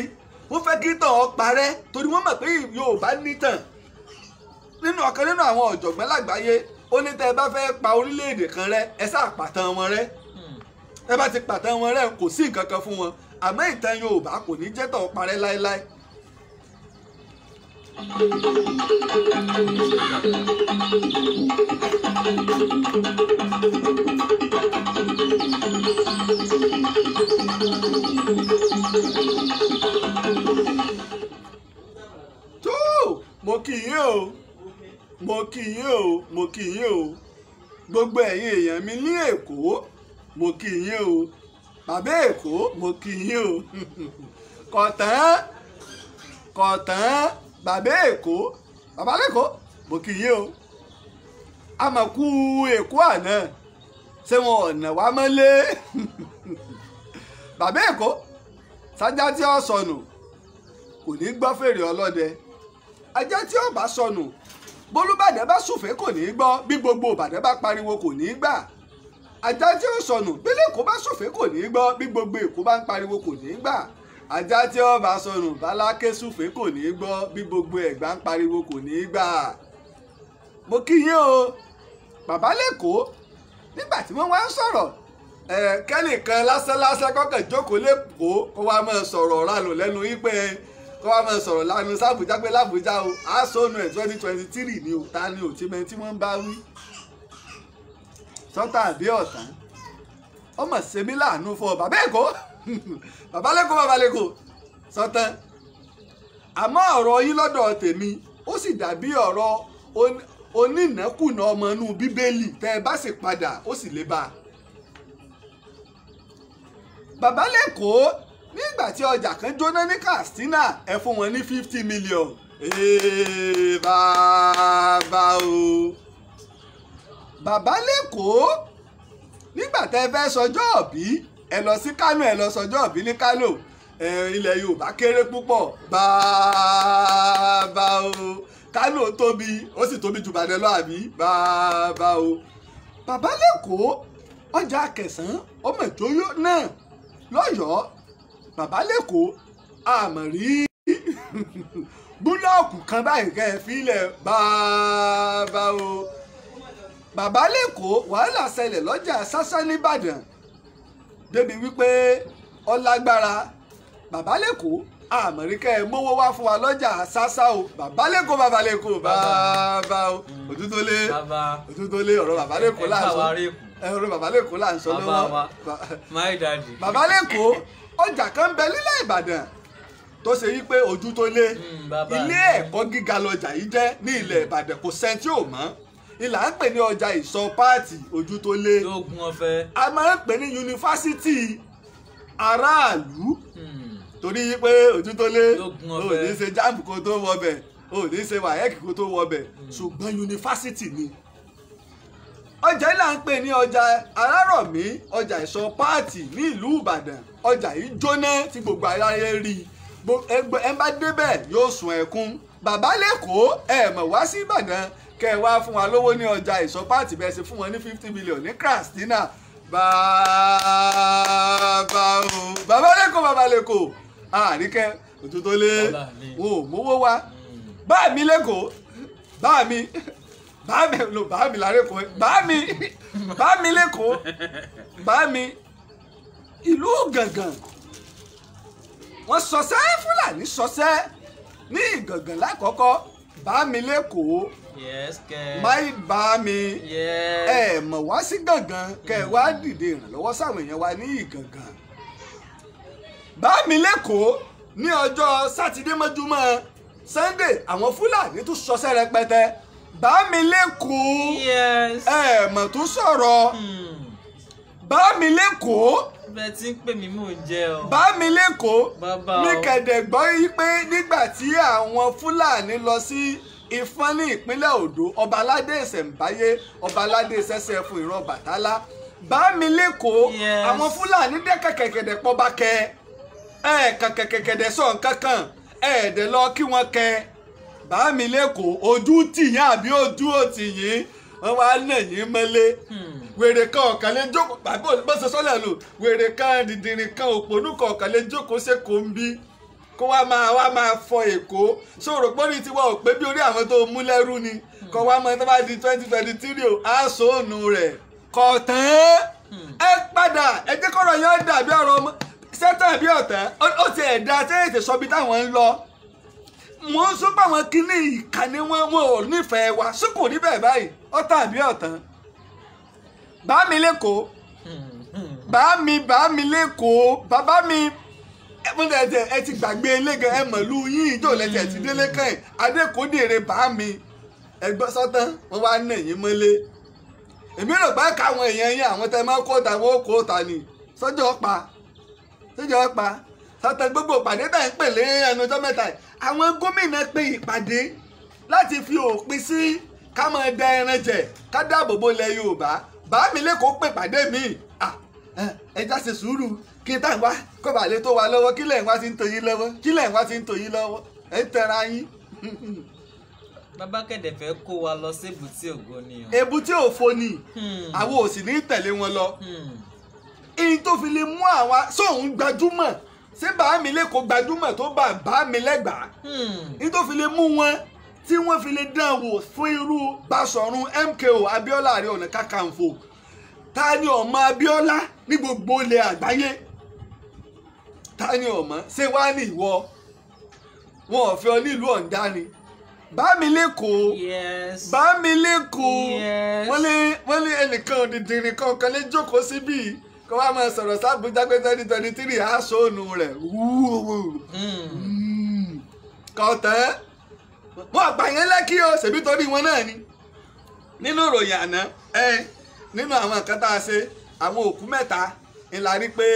wọ́n fẹ́ kí tàn ọ́ parẹ́ torí wọ́n mọ̀ pé Yorùbá nítàn. Nínú ọ̀kan nínú àwọn ọ̀jọ̀gbọ́n lágbàáyé ó ní tẹ́ ẹ bá fẹ́ pa orílẹ̀-èdè kan rẹ́ ẹ sáà pàtàn wọn rẹ́ ẹ bá ti pàtàn wọn rẹ́ kò sí nǹkan kan fún wọn àmọ́ ìtàn Yorùbá kò ní jẹ́ tàn ọ́ parẹ́ láéláé. Mo kì í o gbogbo ẹ̀yin èèyàn mi ní Èkó mo kì í o bàbá Èkó mo kì í o kọ̀tán bàbá Èkó bàbá lẹ́kọ̀ọ́ mo kì í o àmọ̀kú Èkó àná ṣé wọn ọ̀nà wá mọ́lé bàbá Èkó sájá tí ó sọnù kò ní gbọ́ fèrè ọlọ́dẹ ajá tí ó bá sọnù bólúbàdàn bá sùfẹ́ kò ní í gbọ́ bí gbogbo ìbàdàn bá pariwo kò ní í gbà ajá tí ó sọnù bílẹ̀ Èkó bá sùfẹ́ kò ní í gbọ́ bí gbogbo Èkó bá ń pariwo kò ní í gbà ajá tí ó bá sọnù báláké sùfẹ́ kò ní í gbọ́ bí gbogbo Ẹ̀gbá ń pariwo kò ní í gbà. Mo kí yín o bàbá lẹ́kọ̀ọ́ nígbà tí wọ́n wá ń sọ̀rọ̀ kẹ́nìkan lásán kọ́kàn jókòó lẹ́kọ̀ọ́ kó wá máa sọ̀rọ̀ ránù lẹ́nu wípé kó wá máa sọ̀rọ̀ lánàá sábùjá pé lábùjá o àásọ̀nù ẹ̀ 2023 ni o ta ni ò tí mẹ́rin tí wọ́n ń bá wí. sọ́tà àbí ọ̀tán ọmọ sẹ́mi láàánú fún ọ bàbá Èkó bàbá lẹ́kọ̀ọ́ sọ́tàn. àmọ́ ọ̀rọ̀ yín lọ́dọ̀ tèmi ó sì dàbí ọ̀rọ̀ onínàkúnà ọmọ inú Bíbélì tẹ́ ẹ bá sì padà ó sì lè bá a. bàbá lẹ́kọ̀ọ́ nígbà tí ọjà kan jóná ní Katsina ẹ fún wọn ní 50 million. Bàbá o bàbá lẹ́kọ̀ọ́ nígbà tẹ́ fẹ́ sọjọ́ òbí ẹ lọ sí Kánò ẹ lọ sọjọ́ òbí ní Kánò ilẹ̀ Yorùbá kéré púpọ̀. Bàbá o Kánò tóbi ó sì tóbi jù Ìbàdàn lọ àbí. Bàbá o bàbá lẹ́kọ̀ọ́ ọjà Akẹ̀sán ọmọ ìjòyè náà lọ́yọ̀ọ́. Bàbá lẹ́kọ̀ọ́ àmọ̀ rí búlọ́ọ̀kù kan báyìí kẹ́ ẹ fílẹ̀. Bàbá o bàbá lẹ́kọ̀ọ́ wàhálà ṣẹlẹ̀ lọ́jà Ṣáṣá nìbàdàn débi wípé ọlágbára. Bàbá lẹ́kọ̀ọ́ àmọ̀ríkẹ́ ẹ mówó wá fún wa lọ́jà Ṣáṣá o. Bàbá lẹ́kọ̀ọ́ bàbá lẹ́kọ̀ọ́ bàbá o òtútólé ọ̀rọ̀ bàbá lẹ́kọ̀ọ́ là ń sọ ọ̀rọ̀ bàbá lẹ́kọ̀ọ́ là ń sọ lọ́wọ́. Bàbá lẹ́kọ̀ọ́ ọjà kan bẹ nílẹ̀ Ìbàdàn tó ṣe wípé Ojútólé ilé ẹ̀kọ́ gíga lọjà yìí jẹ́ ní ilẹ̀ Ìbàdàn kò sẹ́ńtì ò mọ́. Ìlà ń pè ní ọjà ìsọ̀ páàtì Ojútólé. A máa ń pè ní yunifásitì aráàlú torí pé Ojútólé ò ní ṣe jáàmù kó tó wọbẹ̀ ò ní ṣe wáyẹ́kì kó tó wọbẹ̀ ṣùgbọ́n yunifásitì ni. Ọjà ìlà ń pè ní ọjà Arárọ̀mí ọjà ìsọ̀ páàtì ní ìlú Ìbàdàn. Ọjà yìí jóná tí gbogbo aráyé rí ẹ bá débẹ̀ yóò sun ẹkún. Bàbá lẹ́kọ̀ọ́ ẹ mọ̀ wá sí Ìbàdàn kẹ wá fún wa lówó ní ọjà ìsọ̀ páàtì bẹ́ẹ̀ ṣe fún wọn ní 50 million ní Katsina. Bàbá o bàbá lẹ́kọ̀ọ́ Àríkẹ́ Òtútólé wọn ò mówó wá. Bá mi lẹ́kọ̀ọ́ bá mi lárẹ́kọ̀ọ́ bá mi lẹ́kọ̀ọ́ bá mi ìlú Ìgàngàn wọ́n ṣọṣẹ́ Fúlàní ṣọṣẹ́ ní Ìgàngàn lákọ̀ọ́kọ́. Bá mi lẹ́kọ̀ọ́ máì bá mi ẹ mọ̀ wá sí Ìgàngàn kẹ wá dìde ìrànlọ́wọ́ sáwọn èèyàn wa ní Ìgàngàn. Bá mi lẹ́kọ̀ọ́ ní ọjọ́ sátidé mọ́júmọ́ Sunday àwọn Fúlàní tún ṣọṣẹ́ rẹpẹtẹ. Bá mi lẹ́kọ̀ọ́ ẹ mọ̀ tún sọ̀rọ̀. Bá mi lẹ́kọ̀ọ́ bẹ́ẹ̀ tí ń pè mí mò ń jẹ́ ọ. Bá mi lẹ́kọ̀ọ́ mi kẹ̀dẹ̀ gbọ́ yí pé nígbà tí àwọn Fúlàní lọ sí Ifọ̀n ní ìpínlẹ̀ Oǹdó ọba aládé ìṣẹ̀ǹbáyé ọba aládé ìṣẹ̀ṣẹ̀ fún ìran Ọbàtálá. Bá mi lẹ́kọ̀ọ́ àwọn Fúlàní dẹ́ kẹ̀kẹ̀kẹ̀dẹ̀ pọ̀ bá kẹ kẹ̀kẹ̀kẹ̀dẹ̀ sọ̀ nǹkankan ẹ̀ẹ́dẹ̀ lọ kí wọ́n kẹ. Bá mi lẹ́kọ̀ọ́ ojú tìyín àbí ojú òtìyín wọ́n wá nà yín mọ́lé. Wèrè kan ọ̀kan lè jókòó pàbó bó ṣe sọ́lẹ̀ lò wèrè kan dìndìnrín kan òpònú kan ọ̀kan lè jókòó ṣèkó ń bí kó wá máa fọ Èkó sọ̀rọ̀ pọ́nrí tí wọ́n ò pé bí orí àwọn tó mú lẹ́rú ni kọ́ wá mọ́ tó bá di 2023 o aṣọ ònù rẹ̀ kọ̀ tán ẹ padà ẹ jẹ́ kọ́rọ̀ yẹn dàbí ọ̀rọ̀ ọmọ sẹ́tàn bí ọ̀tán ó ti ẹ̀dá tẹ́lẹ̀ sọ bí táwọn ń lọ. Mo ń sọ pé àwọn kinní ìkànnì wọn ò nífẹ̀ẹ́ wa sókò níbẹ̀ báyìí ọ̀tàn bí ọ̀tán. Bá mi lẹ́kọ̀ọ́ bá mi lẹ́kọ̀ọ́ bàbá mi ẹ ti gbàgbé elégan ẹ mọ̀lú yín ìjọ lẹ́tẹ̀ ti délé kàn ẹ̀ adékòdèrè bá mi ẹgbẹ́ sọ́tán wọ́n wá nà yín mọ́lé. Èmi rò bá káwọn èèyàn yín àwọn tẹ máa kó ta wọn ó kó ta ni sọ́jọ́ pa sọ́tán gbogbo ìpàdé tá à ń pè lé ẹnu ọjọ́ mẹ́ta àwọn gómìnà pe ìpàdé láti fi òpin sí ká máa da ẹran jẹ ká dáàbò bo ilẹ̀ Yorùbá. Bá mi lẹ́kọ̀ọ́ pè pàdé mi ẹja ṣe sùúrù kí n tàn wá kó bàa lè tó wa lọ́wọ́ kí lẹ́yìn wá ti ń tò yín lọ́wọ́ ẹ ń tẹra yín. Bàbá kẹ̀dẹ̀ fẹ́ kó wa lọ sí èbúté ògo ni o. Èbúté òfo ni àwọn ò sì ní tẹ̀lé wọn lọ. Ìyìn tó fi lè mú àwa sóun gbajúmọ̀ ṣé bá mi lẹ́kọ̀ọ́ gbajúmọ̀ tó bá mi lẹ́gbàá. Ìyìn tó fi lè mú wọn tí wọ́n fi lè dán wò fún irú Báṣọ̀run MKO Abíọ́lá Ààrẹ Ọ̀nà Kakanfò. Ta ni ọmọ Abíọ́lá ní gbogbo ilẹ̀ àgbáyé? Ta ni ọmọ ṣé wàá ní ìwọ wọn ò fẹ́ ọ nílùú ọ̀ǹda ni. Bá mi lẹ́kọ̀ọ́ bá mi lẹ́kọ̀ọ́ wọ́n lé ẹnìkan òdìdìrín kan lè jókòó síbí kó wá máa sọ̀rọ̀ sábùjá pé 2023 aṣọ ònù rẹ̀ kọ̀ọ̀tán wọ́n àgbà yẹn lẹ́kí o ṣèbí torí wọn náà ni. Nínú ìròyìn àná nínú àwọn nǹkan tá a ṣe àwọn òkú mẹ́ta ńlá rí pé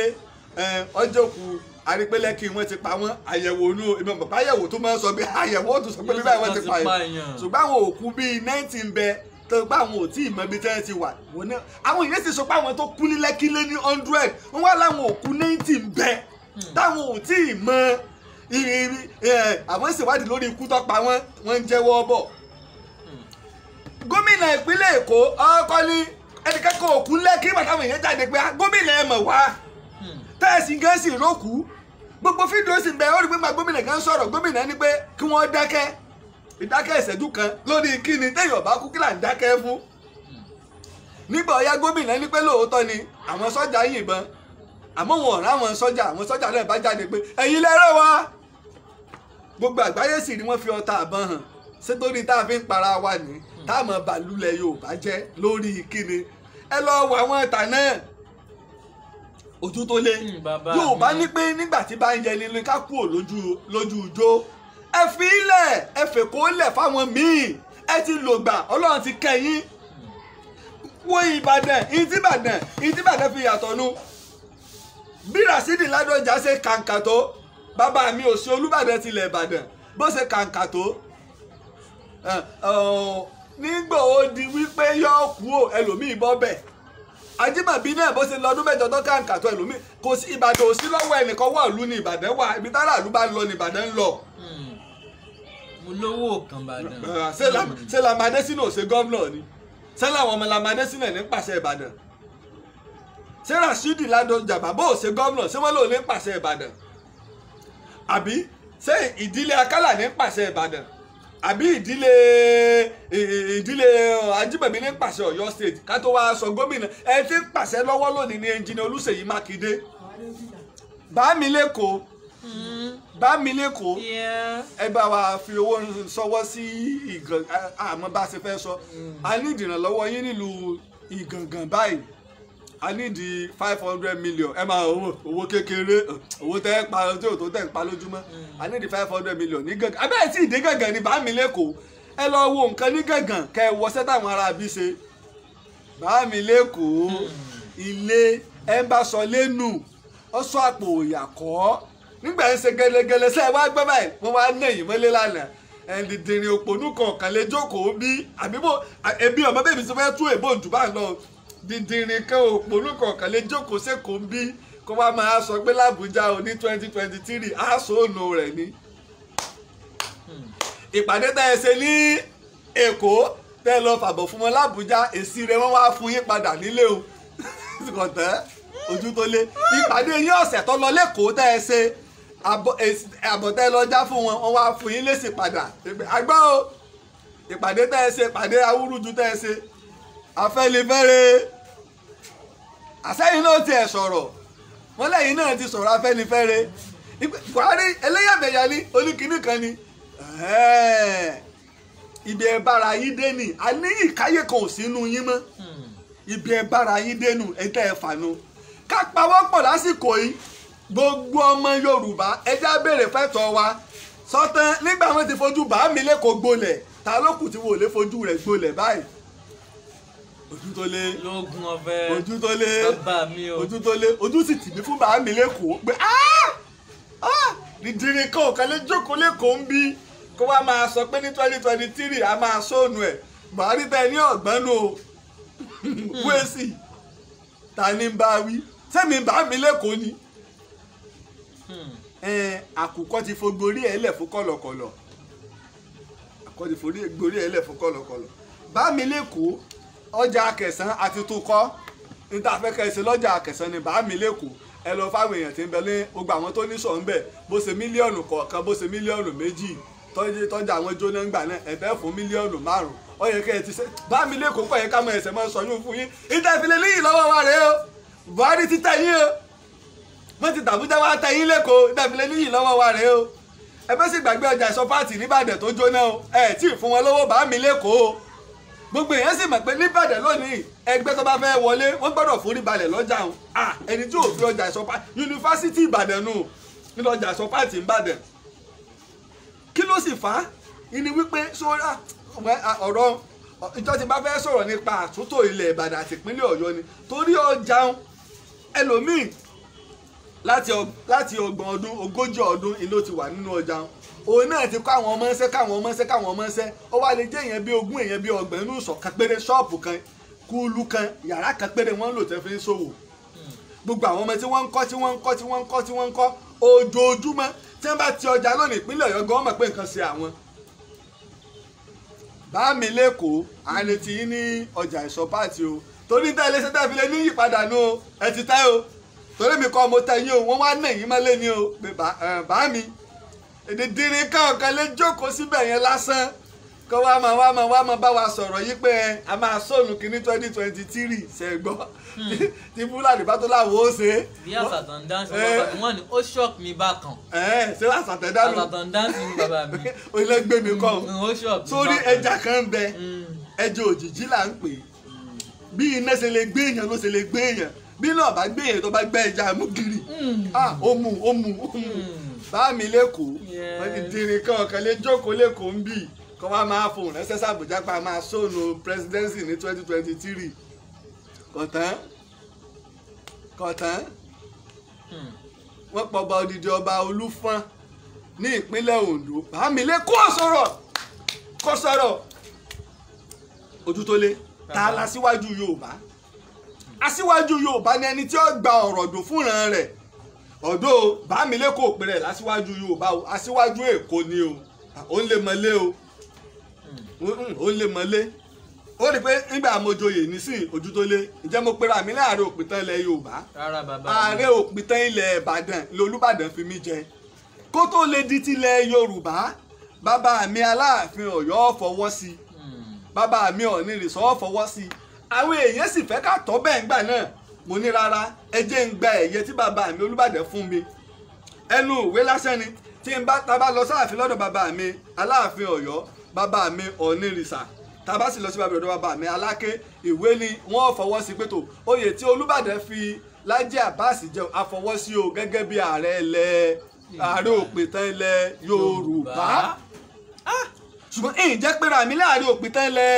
ọjọ́ kù arípẹ́lẹ́kì wọ́n ti pa wọ́n àyẹ̀wò inú ìmọ̀ bàbá àyẹ̀wò tó máa ń sọ bí àyẹ̀wò ó tún sọ pé bí báyìí wọ́n ti pààyàn ṣùgbọ́n àwọn òkú bíi 19 bẹ tó bá àwọn ò tí ì mọ ibi tí wọ́n ti wà àwọn èèyàn sì sọ pé àwọn tó kú ní Lẹ́kí lé ní 100 wọ́n wá láwọn òkú 19 bẹ táwọn ò tí ì mọ àwọn ìṣèwádìí lórí ikú tó pa wọ́n ń jẹ́wọ́ bọ̀. gómìnà ìpínlẹ̀ Èkó ọkọ ní ẹnìkẹ́kọ̀ọ́ òkú Lẹ́kí bàtàwọn èèyàn jáde pé gómìnà ẹ̀ mọ̀ wá tẹ́ẹ̀sì gẹ̀ẹ́sì rókù gbogbo fídíò sì bẹ ó rí pé gómìnà kan sọ̀rọ̀ gómìnà ní pé kí wọ́n dákẹ́ ìdákẹ́ ìṣẹ́jú kan lórí kíni téèyàn bá kú kí là ń dákẹ́ fún. nígbà ọ̀yá gómìnà ní pé lóòótọ́ ni àwọn sọ́jà yìnbọn àmọ́ wọn ò ráwọn sọ́jà náà bá jáde pé ẹ̀yin lẹ́rọ̀ wá. gbogbo àgbáyé sì ni wọ́n fi ọta àbọn hàn sétórí tá a fi ń para wa ní táàmù bàlúlẹ̀ Yorùbá jẹ́ lórí kíni ẹ lọ wọ àwọn ìta náà ojú tó lé Yorùbá ní pé nígbà tí bá ń yẹ nínú ká kúrò lójú ijó ẹ fi ilẹ̀ ẹ fèkó lẹ̀ fáwọn míì ẹ ti lògbà Ọlọ́run ti kẹ́yìn wo Ìbàdàn ìtìbàdàn fi yàtọ̀ nu bí Rasidi Ládọjà ṣe kàǹkà tó bàbá mi ò sí Olúbàdàn tilẹ̀ Ìbàdàn bó ṣe kàǹkà tó nígbà ó di wípé yọ kú ò ẹlòmíì bọ́ bẹ̀ Ajímọ̀bí náà bó ṣe lọ́dún mẹ́jọ tó kàǹkà tó ẹlòmíì kò sí Ìbàdàn ò sí lọ́wọ́ ẹnìkan wà lú ní Ìbàdàn wà ibi tára àlú bá ń lọ ní Ìbàdàn ń lọ. mo lówó kan Ìbàdàn. ṣé Lamadé sínú ò ṣe gómìnà ni ṣé làwọn ọmọ Lamadé sínú ẹ̀ ní pàṣẹ Ìbàdàn ṣé Rasidi Ládọjà bàbá ò ṣe gómìnà ṣé wọ́n lò ní pàṣẹ Ìbàdàn àbí ṣé ìdílé Akálà ní pàṣẹ Ìbàdàn àbí ìdílé Ajímọ̀bí ní pàṣẹ Ọ̀yọ́ state ká tó wá sọ gómìnà ẹ ti ń pàṣẹ lọ́wọ́ lónìí ní ẹnjìnì Olúṣèyí Mákindé Bámilẹ́kọ̀ọ́ ẹ bá wa fi owó sọwọ́ sí àmọ́ bá a ṣe fẹ́ sọ a ní ìdìrànlọ́wọ́ yín nílùú Ìgàngàn báyìí a ní di 500 million ẹ máa owó kékeré owó tẹ́ pa tí ò tó tẹ̀ ń pa lójúmọ́ a ní di 500 million ní Gàngàn abẹ́ẹ̀ tí ìdí Gàngàn ní Bámilẹ́kọ̀ọ́ ẹ lọ wo nǹkan ní Gàngàn kẹ ẹ wọṣẹ́ táwọn ará bí ṣe Bámilẹ́kọ̀ọ́ ilé ẹ bá sọ lẹ́nu ọ̀ṣọ́ àpò òyàkọ́ nígbà ń ṣe gẹlẹgẹlẹ sẹ wá gbẹ báyìí wọn wá nẹyìn mọ́lẹ̀ lánàá ẹnìdìrín òpònú kọ̀ọ̀kan lè jókòó bí àbíbò ẹbí ọmọ bẹbí sọ fẹ́ tú èbó jù bá ń lọ dìndìrín kan òpònú kọ̀ọ̀kan lè jókòó sẹkọọ bí kó wá máa sọ pé l'Àbújá o ní 2023 aṣọ ònà rẹ ni. ìpàdé tá ẹ ṣe ní Èkó tẹ lọ fàbọ̀ fún wọn l'Àbújá èsì rẹ wọn wá fún yín padà nílé o kọ̀tẹ́ ojú tó lé ìpàdé yín ọ̀sẹ̀ tó lọ lẹ́kọ̀ọ́ tẹ́ ẹ ṣe àbọ̀tẹ́ lọ já fún wọn wọ́n wá fún yín lésì padà àgbọ̀ o ìpàdé tẹ́ ẹ ṣe ìpàdé awúrúju tẹ́ ẹ ṣe Afẹ́nifẹ́re àsẹ́yìn náà tiẹ̀ sọ̀rọ̀ wọ́n lẹ́yìn náà ti sọ̀rọ̀ Afẹ́nifẹ́re Buhari ẹlẹ́yàmẹ̀yà ni oníkìíní kan ni ibi ẹ bára yín dé ni a ní ìkáyé kan ò sínú yín mọ́ ibi ẹ bára yín dénú ẹ tẹ́ ẹ fànú ká pawọ́pọ̀ lásìkò yìí gbogbo ọmọ Yorùbá ẹjá béèrè fẹ́tọ̀ wa sọtán nígbà wọn ti fojú Bámilẹ́kọ̀ọ́ gbolẹ̀ ta ló kù tí wò lè fojú rẹ̀ gbolẹ̀ báyìí ojú tó lé lóògùn ọ̀fẹ́ ojú tó lé bàbá mi o ojú tó lé ojú sì tì mí fún Bámilẹ́kọ̀ọ́ pé dídìrín kan òkan lè jókòó lẹ́kọ̀ọ́ ń bí kó wá máa sọ pé ní 2023 a máa sóònù ẹ̀ Buhari tẹ ní ọ̀gbọ́nù o wéèsì ta ni bá wí sẹ́mi Bámilẹ́kọ̀ọ́ ni àkùkọ ti fo gborí ẹ̀ lẹ̀ fún kọ̀lọ̀kọ̀lọ̀ àkùkọ ti fo gborí ẹ̀ lẹ̀ fún kọ̀lọ̀kọ̀lọ̀ Bámilẹ́kọ̀ọ́ ọjà Akẹ̀sán àti tukọ́ níta afẹ́kẹ́ ṣe lọ́jà Akẹ̀sán ni Bámilẹ́kọ̀ọ́ ẹ lọ fáwọn èèyàn tí ń bẹ ní gbogbo àwọn tó ní sọ̀ ń bẹ̀ bó ṣe mílíọ̀nù kọ̀ọ̀kan bó ṣe mílíọ̀nù méjì tọ́jà àwọn jóná ń gbà náà ẹ̀bẹ́ fún mílíọ̀nù 5 ó yẹ kẹ́ ẹ ti ṣe Bámilẹ́kọ̀ọ́ kọ̀ yẹ ká mọ ẹsẹ̀ mọ́ sọ yún fún yín ìtẹ̀filẹ̀ níyì lọ́wọ́ wa rèé o Buhari ti tẹ̀ yín o wọ́n ti tàbújá wa tẹ̀ yín lẹ́kọ̀ọ́ ìtẹ̀filẹ̀ níyì lọ́wọ́ wa rèé o ẹ bẹ́ sì gbàgbé ọjà ìsọfáàtì nìbàdàn tó jóná o ẹ tí ì fún wọn lọ́wọ́ Bámilẹ́kọ̀ọ́ o gbogbo èèyàn sì mọ̀ pé nìbàdàn lónìí ẹgbẹ́ tó bá fẹ́ wọlé wọ́n gbọ́dọ̀ forí balẹ̀ lọ́jà o ẹni tí ò fi ọjà ìsọfáàtì yunifásitì Ìbàdàn nù nílò ọjà ìsọfáàtì Ìbàdàn kí ló sì fà á ìní wípé sọ́ra ọ̀rọ̀ ìjọ tí bá fẹ́ sọ̀rọ̀ nípa àtúntò ilẹ̀ Ìbàdàn àti ìpínlẹ̀ Ọ̀yọ́ ni torí ọjà ẹlòmíì láti 30 ọdún 40 ọdún ló ti wà nínú ọjà òun náà ti kọ́ àwọn ọmọ ńṣẹ́ káwọn ọmọ ńṣẹ́ ó wá lè jẹ́ èèyàn bí 20 èèyàn bí 30 inú ìsọ̀ kan péré ṣọ́ọ̀bù kan kúlú kan yàrá kan péré wọ́n lò tẹ́ fi ń ṣòwò gbogbo àwọn ọmọ tí wọ́n ń kọ́ ojoojúmọ́ tí wọ́n bá ti ọjà lónìí ìpínlẹ̀ Ọ̀yọ́ gan mọ̀ pé nǹkan ṣe àwọn. bá mi lẹ́kọ̀ọ́ àlè tí yín ní ọjà ìsọ̀ pààtì o torí tẹ́ ilé sẹ́tẹ́ fi lè ní ìyípadà nù o ẹ ti tẹ́ o torí mi kọ́ mo tẹ́ yín o wọ́n wá nà yín mọ́lé ni o bá mi èdèdìrín kan lè jókòó síbẹ̀ yẹn lásán kó wá máa bá wa sọ̀rọ̀ yí pé a máa sọ̀nù kínní 2023 ṣẹ̀gbọ́ tí fúlàní bá tó láwo ó ṣe. bí àṣàtàn dáńsì bàbá mi wọ́n ní ó shock mi bákan. ṣé àṣàtàn dánù àṣàtàn dáńsì ni bàbá mi. o ilé gbé mi kọ́ ó shock mi bákan. sórí ẹja kan ń bẹ ẹja òjìjí là ń pè bí iná ṣe lè gbé èèyàn ló ṣe lè gbé èèyàn bí náà bá gbé èèyàn tó bá gbé ẹja mú gírì ó mú bá mi lẹ́kọ̀ọ́ wọ́n ti dìrín kan lè jókòó lẹ́kọ̀ọ́ ń bì kọ́ wá máa fòun rẹ́sẹ̀ sàbújá pa máa sóònù presidency ní 2023 kọ̀tán wọ́n pọ̀ba odidi ọba Olúfọ́n ní ìpínlẹ̀ Ondo bámilé kó sọ̀rọ̀ Ojútólé ta la síwájú Yorùbá aṣíwájú Yorùbá ni ẹni tí ó gba ọ̀rọ̀ dùn fúnran rẹ̀ ọ̀dọ́ bámilé kò pè rẹ̀ láṣíwájú Yorùbá o aṣíwájú Èkó ni o ó lè mọ́lé o ó lè mọ́lé ó rí i pé nígbà àmójoyè nísìn Ojútólé ǹjẹ́ mo pera mi láàárẹ̀ òpìtàn ilẹ̀ Yorùbá ààrẹ òpìtàn ilẹ̀ Ìbàdàn l'Olúbàdàn fi mí jẹ kó tó lè di tilẹ̀ Yorùbá bàbá mi Aláàfin Ọ̀yọ́ fọwọ́ sí bàbá mi Ọ̀nìrìṣà fọwọ́ sí àwọn èèyàn sì fẹ́ ká tọ́ bẹ́ẹ̀ ńgbà náà mo ní rárá ẹ jẹ́ ń gba ẹ̀yẹ tí bàbá mi Olúbàdàn fún mi ẹnu ìwé lásán ni tí n bá tá bá lọ sáàfin lọ́dọ̀ bàbá mi Aláàfin Ọ̀yọ́ bàbá mi Ọ̀nìrìṣà tá bá sì lọ sí bàbá mi Aláké ìwé ni wọ́n fọwọ́ sí pé tó oyè tí Olúbàdàn fi Lájí Abbas jẹ àfọwọ́sí o gẹ́gẹ́ bí ààrẹ òpìtàn ilẹ̀ Yorùbá ṣùgbọ́n èyí jẹ́ pé ràmí láàrin òpìtàn ilẹ̀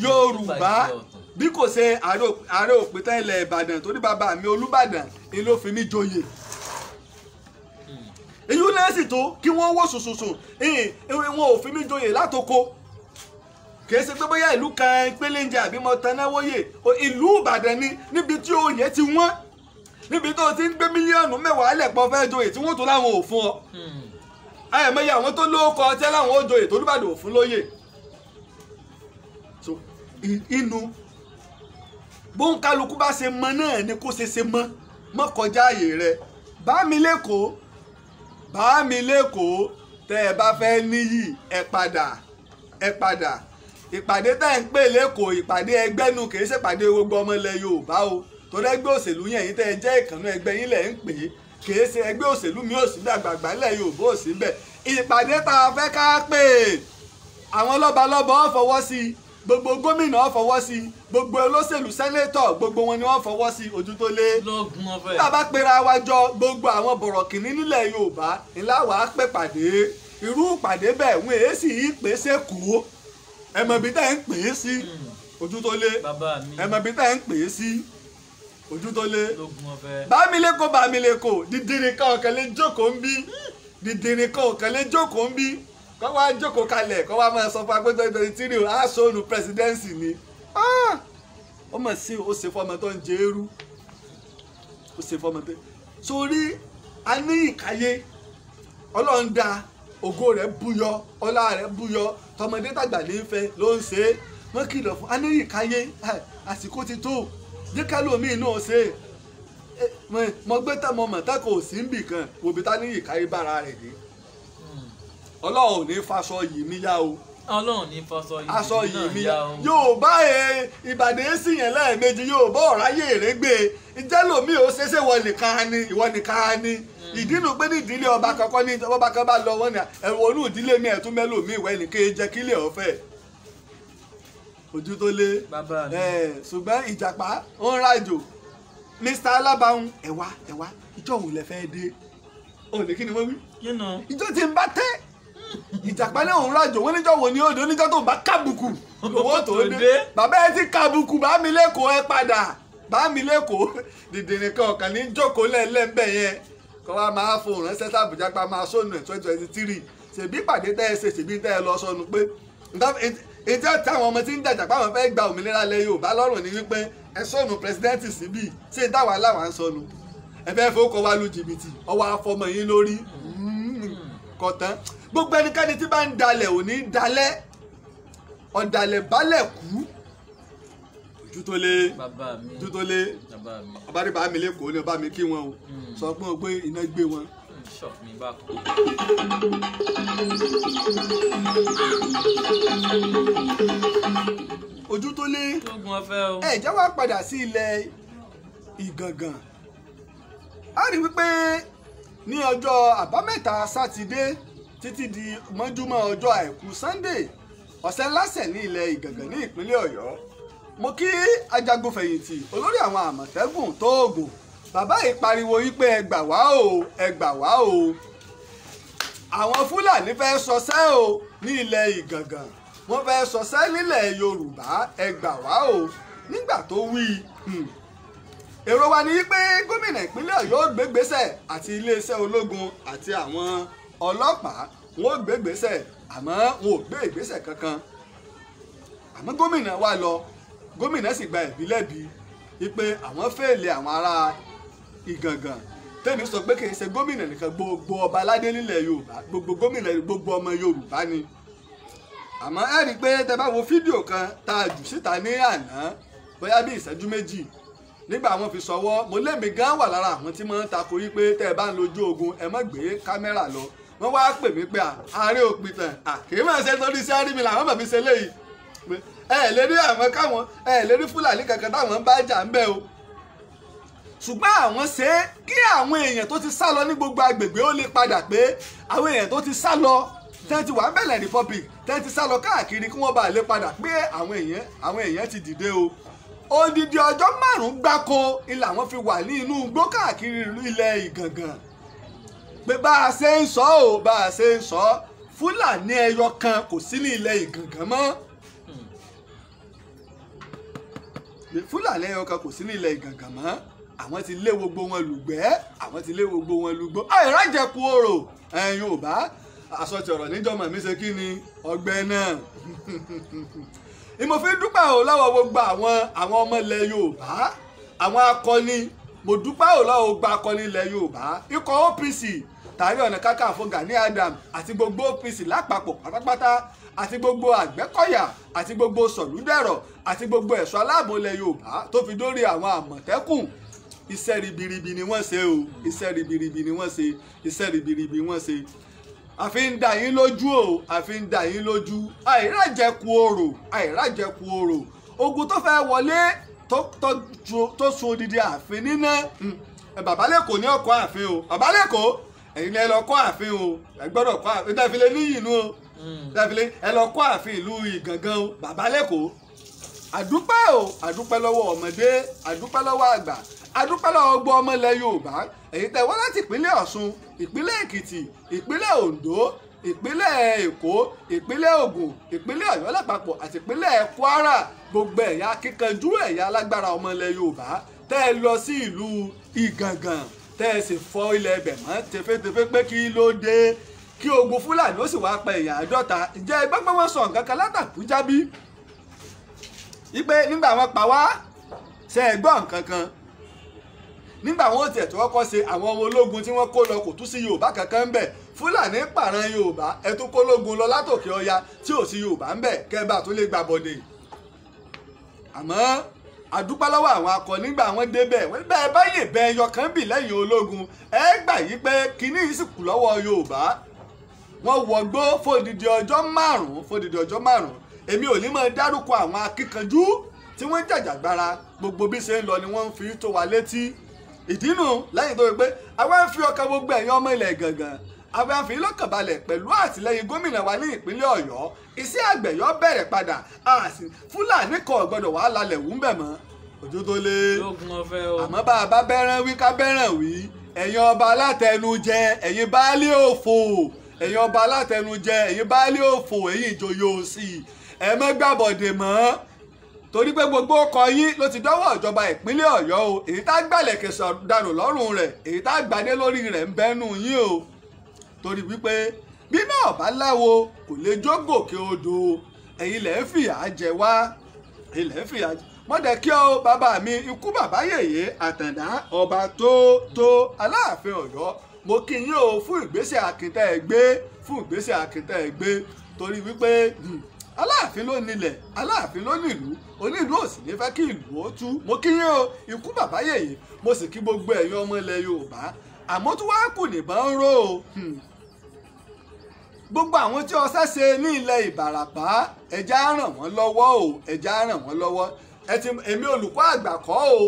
Yorùbá bí kò ṣe ààrẹ òpìtàn ilẹ̀ Ìbàdàn torí bàbá mi Olúbàdàn ni ló fi mí joyè èyí ó lẹ́sì tó kí wọ́n wò sùsùsù wọn ò fi mí joyè látoko kìí ṣe pé bóyá ìlú kan pélénjẹ àbí mo tanáwóyè ìlú Ìbàdàn ni níbi tí oyè ti wọ́n níbi tó ti ń gbé mílíọ̀nù mẹ́wàá lẹ̀pọ̀ fẹ́ joyè tí wọ́n tó láwọn ò fún ọ ayẹ̀mẹ́yẹ àwọn tó lóókọ tí láwọn ó joyè tó Olúbàdàn ò fún lóyè so inú bóńkálukú bá ṣe mọ náà ni kó ṣe mọ́ kọjá ààyè rẹ bá mi lẹ́kọ̀ọ́ tẹ́ ẹ bá fẹ́ níyì ẹ padà ìpàdé tá ẹ̀ ń pè lẹ́kọ̀ọ́ ìpàdé ẹgbẹ́ nu kì í ṣèpàdé gbogbo ọmọ ilẹ̀ Yorùbá o torí ẹgbẹ́ òṣèlú yẹn yìí tẹ́ ẹ jẹ́ ìkànnì ẹgbẹ́ yín lẹ̀ ń pè é kì í ṣe ẹgbẹ́ òṣèlú mi ò sí gbàgbàgbà ilẹ̀ Yorùbá ò sí bẹ̀ ìpàdé tá a fẹ́ ká pè àwọn lọ́balọ́ba ó fọwọ́ sí gbogbo gómìnà ó fọwọ́ sí gbogbo olóṣèlú sẹ́nétọ̀ gbogbo wọn ni wọ́n fọwọ́ sí Ojútólé tá a bá pera wa jọ gbogbo àwọn bọ̀rọ̀kìnní nílẹ̀ Yorùbá ńlá wàá pè pàdé irú ìpàdé bẹ́ẹ̀ wọ́n èé sì í pè é sẹ́kọ̀ọ́ ẹ mọ̀ bí tá ẹ̀ ń pè é sí Ojútólé ẹ mọ̀ bí tá ẹ̀ ń pè é sí Ojútólé bámilẹ́kọ̀ dídìrín kan ọ̀kan lè jókòó ń bí dídìrín kan ọ̀kan lè jókòó ń bí kọ́ wá jókòó kalẹ̀ kọ́ wá máa sọ fún agbẹ́jọ́ 2023 aṣọ́nù presidency ni ó mọ̀ sí ó ṣe fọmọ tó ń jẹ eru ó ṣe fọmọ tó sórí a ní ìkáyé Ọlọ́run dá ògo rẹ̀ búyọ ọlá rẹ̀ búyọ tọmọdé tàgbà ní ìfẹ́ ló ń ṣe é wọ́n kìlọ̀ fún a ní ìkáyé àsìkò ti tó jẹ́ ká lómi náà ṣe mo gbé tá mo mọ̀ tá kò sí níbì kan òbí tá ní ìkáyé bára rẹ̀ dé Ọlọ́run ò ní faṣọ yìí níyà o Ọlọ́run ní faṣọ yìí níyà Yorùbá Ìbàdàn sì yẹn lẹ́ẹ̀mejì Yorùbá ọ̀ráyè rẹ́gbẹ́ ìjẹ́lòmí ò ṣeéṣe ìwọ nìkan ni ìdínú pé ní ìdílé ọba kankan ní ọba kan bá lọ wọn ni ẹ̀rọ onú ìdílé mi ẹ̀tún mẹ́lòmí ìwẹ́ nìkan jẹ́ kílẹ̀ ọ̀fẹ́ Ojútólé ṣùgbọ́n Ìjàpá ń rájò Mr. Alábàáhùn ẹ̀wá ìjọ òun lẹ fẹ́ dé òní kí ni wọ́n wí ìjọ tí ń bá tẹ́ Ìjàpá náà ń rájò wọ́n níjọ́ wo ni ó dé oníjọ́ tó ń bá kábùkù owó tó dé bàbá ẹ ti kábùkù Bámilẹ́kọ̀ọ́ ẹ padà Bámilẹ́kọ̀ọ́ dìde nìkan ọ̀kan ní jókòó lẹ́ẹ̀lẹ́ńbẹ̀ yẹn kọ́ wa máa fohùn ránṣẹ́ sàbújá pa máa sọnù ẹ̀ 2023 ṣèbí pàdé tẹ́ ẹ ṣe ṣèbí tẹ́ ẹ lọ sọnù pé ìjọ táwọn ọmọ tí ń jàjà páwọn fẹ́ gba òmìnira lẹ Yorùbá lọ́rùn ni wípé ẹ sọnù pírẹsidẹ́ǹtì síbí ṣé táwa láwa ń sọnù ẹ fẹ́ fowókọ wa lu jìbìtì ọwọ́ afọmọ yín lórí kọ̀tán gbogbo ẹnikẹ́ni tí bá ń dalẹ̀ ò ní dalẹ̀ ọ̀dàlẹ̀ balẹ̀ kú ojú tó lé ọba ní bá mi lẹ́kọ̀ọ́ ní ọba mi kí wọn o sọ pé o gbé iná gbé wọn. ojú tó lé ẹ jẹ́ wá padà sí ilẹ̀ Ìgàngàn a rí wípé ní ọjọ́ àbámẹ́ta sátidé títí di mọ́júmọ́ ọjọ́ àìkú Sunday ọ̀sẹ̀ lásẹ̀ ní ilẹ̀ Ìgàngàn ní ìpínlẹ̀ Ọ̀yọ́ mo kí ajagunfẹ̀yìntì olórí àwọn Àmọ̀tẹ́kùn Tóògùn bàbá yìí pariwo yí pé ẹ gbà wá o ẹ gbà wá o àwọn Fúlàní fẹ́ ṣọṣẹ́ o ní ilẹ̀ Ìgàngàn wọ́n fẹ́ ṣọṣẹ́ nílẹ̀ Yorùbá ẹ gbà wá o nígbà tó wí èrò wa ni pé gómìnà ìpínlẹ̀ Ọ̀yọ́ gbégbésẹ̀ àti iléeṣẹ́ ológun àti àwọn ọlọ́pàá wọn ò gbégbésẹ̀ àmọ́ wọn ò gbé ìgbésẹ̀ kankan àmọ́ gómìnà wa lọ gómìnà sì gba ẹ̀bí lẹ́bi wípé àwọn fèèlè àwọn ará Ìgàngàn tẹ́mi sọ pé kì í ṣe gómìnà nìkan gbogbo ọba aládé nílẹ̀ Yorùbá gbogbo gómìnà gbogbo ọmọ Yorùbá ni àmọ́ ẹ rí i pé tẹ́ bá wo fídíò kan tá a jù síta ní àná bóyá bí ìṣẹ́jú méjì nígbà wọn fi sọwọ́ mo lémi gan wà lára àwọn tí wọ́n ń takò yí pé tẹ́ ẹ bá ń lójú ogun ẹ má gbé kámẹ́rà lọ wọ́n wá pè mí pé ààrẹ òpìtàn kì í máa ṣe torí sí àrími làwọn bàbí ṣe léyìí ẹ lè rí àwọn káwọn ẹ lè rí Fúlàní kankan táwọn ń bá jà ń bẹ o ṣùgbọ́n àwọn ṣe é kí àwọn èèyàn tó ti sá lọ ní gbogbo agbègbè ó lè padà pé àwọn èèyàn tó ti sá lọ tẹ́ ti wà ń Benin Republic tẹ́ ti sá lọ káàkiri kí wọ́n bá lè padà pé àwọn èèyàn ti dìde o odidi ọjọ́ 5 gbáko ilẹ̀ àwọn fi wà ní inú igbó káàkiri ilẹ̀ Ìgàngàn pé bá a ṣe ń sọ ọ́ bá a ṣe ń sọ Fúlàní ẹyọ kan kò sí ní ilẹ̀ Ìgàngàn mọ́ Fúlàní ẹyọ kan kò sí ní ilẹ̀ Ìgàngàn mọ́ àwọn ti lé gbogbo wọn lùgbẹ́ àwọn ti lé gbogbo wọn lùgbọ́ àìrájẹkù orò ẹ̀yin Yorùbá àsọtì ọ̀rọ̀ níjọ́mọ̀ mi ṣe kí ni ọgbẹ́ náà ìmọ̀ fi dúpẹ́ ò lọ́wọ́ gbogbo àwọn ọmọ ilẹ̀ Yorùbá àwọn akọni mo dúpẹ́ ò lọ́wọ́ gbogbo akọni ilẹ̀ Yorùbá ikọ̀ OPC Ààrẹ Ọ̀nà Kakanfò Gani Adams àti gbogbo OPC lápapọ̀ pátápátá àti gbogbo Àgbẹ̀kọ̀yà àti gbogbo Sọ̀lúdẹ̀rọ̀ àti gbogbo ẹ̀ṣọ́ aláàbò ilẹ̀ Yorùbá tó fi dórí àwọn Àmọ̀tẹ́kùn iṣẹ́ ribiribi ni wọ́n ṣe o iṣẹ́ ribiribi ni wọ́n ṣe iṣẹ́ ribiribi wọ́n ṣe àfi ń dà yín lójú o àfi ń dà yín lójú àìrájẹkù orò ogun tó fẹ́ wọlé tó sun odidi ààfin níná bàbá lẹ́kọ̀ọ́ ní ọkọ̀ ààfin o bàbá lẹ́kọ̀ọ́ ẹ̀yin ni ẹ lọ kọ́ ààfin o ẹ gbọ́dọ̀ kọ́ ààfin tẹ́filé níyì inú o tẹ́filé ẹ lọ kọ́ ààfin ìlú Ìgàngàn o bàbá lẹ́kọ̀ọ́ àdúpẹ́ o àdúpẹ́ lọ́wọ́ ọmọdé àdúpẹ́ lọ́wọ́ àgbà àdúpẹ́ lọ́wọ́ gbọ́ ọmọ ilẹ̀ Yorùbá èyí tẹ́ wá láti ìpínlẹ̀ Ọ̀ṣun ìpínlẹ̀ Èkìtì ìpínlẹ̀ Oǹdó ìpínlẹ̀ Èkó ìpínlẹ̀ Ògùn ìpínlẹ̀ Ọ̀yọ́ lápapọ̀ àti ìpínlẹ̀ Kwara gbogbo ẹ̀yà akíkanjú ẹ̀yà alágbára ọmọ ilẹ̀ Yorùbá tẹ́ ẹ lọ sí ìlú Ìgàngàn tẹ́ ẹ sì fọ́ ilẹ̀ ẹbẹ̀ mọ́ tẹfẹ́tẹfẹ́ pé kí ló dé kí ogun Fúlàní ó sì wá pa èèyàn 50 ǹjẹ́ ẹgbẹ́ pé wọ́n sọ nǹkan kan látàkújá bí wípé nígbà wọn pa wá ṣe é gbọ́ nǹkan kan nígbà wọn ò tiẹ̀ tó kọ́kọ́ ṣe àwọn ọmọ ológun tí wọ́n kó lọ kò tún sí Yorùbá kankan ń bẹ̀ Fúlàní pààrọ̀ Yorùbá ẹ tún kó lógun lọ látòkè Ọya tí ò sí Yorùbá ń bẹ̀ kẹ́bà tó lè gbà bọ̀dẹ̀ àmọ́ àdúpẹ́ lọ́wọ́ àwọn akọni nígbà wọn débẹ̀ wọ́n bẹ́ẹ̀ báyè bẹ́ẹ̀ yọkàn bì lẹ́yìn ológun ẹ gbà yí pé kinní yìí sì kù lọ́wọ́ Yorùbá wọ́n wọgbó fódìdí ọjọ́ 5 èmi ò ní máa dárúkọ àwọn akíkanjú tí wọ́n jàjàgbara gbogbo bí ṣe ń lọ ni wọ́n ń fi tó wa létí ìdínú lẹ́yìn tó wí pé àwọn ń fi ọkàn gbogbo ẹ̀yin ọmọ ilẹ̀ Ìgàngàn àwọn ń fi lọ́kàn balẹ̀ pẹ̀lú àtìlẹ́yìn gómìnà wa ní ìpínlẹ̀ Ọ̀yọ́ iṣẹ́ àgbẹ̀ yó bẹ̀rẹ̀ padà Fúlàní kò gbọdọ̀ wà lálẹ́ wù ń bẹ̀ mọ́ ojú tó lé àmọ́ bá a bá bẹ́ràn wí ká bẹ́ràn wí ẹ̀yin ọba alátẹnujẹ ẹ̀yin baálé òfò ẹ̀yin ọba alátẹnujẹ ẹ̀yin baálé òfò ẹ̀yin ìjòyè òsì ẹ má gbàbọ̀dè mọ́ torí pé gbogbo ọkọ̀ yín ló ti dọ́wọ́ ìjọba ìpínlẹ̀ Ọ̀yọ́ o èyí tá gbàlẹ̀kẹ̀ dànù lọ́rùn rẹ̀ èyí tá gbadé lórí rẹ̀ ń bẹ́nu yín o torí wípé bí náà bá láwo kò lè jó gòkè odò ẹ̀yin lẹ̀ ń fìyà jẹ wá ẹ̀yin lẹ̀ ń fìyà jẹ mọ́dẹ̀ kí o bàbá mi ikú bàbá yèyé Àtàndá ọba tó Aláàfin Ọ̀yọ́ mo kí yín o fún ìgbésẹ̀ akíntẹ́ ẹ gbé fún ìgbésẹ̀ akíntẹ́ ẹ gbé torí wípé Aláàfin ló nílẹ̀ Aláàfin ló nílùú onílùú ò sì ní fẹ́ kí ìlú ó tú mo kí yín o ikú bàbá yèyé mo sì kí gbogbo ẹ̀yin ọmọ ilẹ̀ Yorùbá àmọ́ tó wá kù nìbọn ń ró o gbogbo àwọn tí ọsẹ ṣe ní ilẹ̀ Ìbàràpá ẹja ràn wọ́n lọ́wọ́ o ẹja ràn wọ́n lọ́wọ́ èmi olùkọ́ àgbà kọ́ o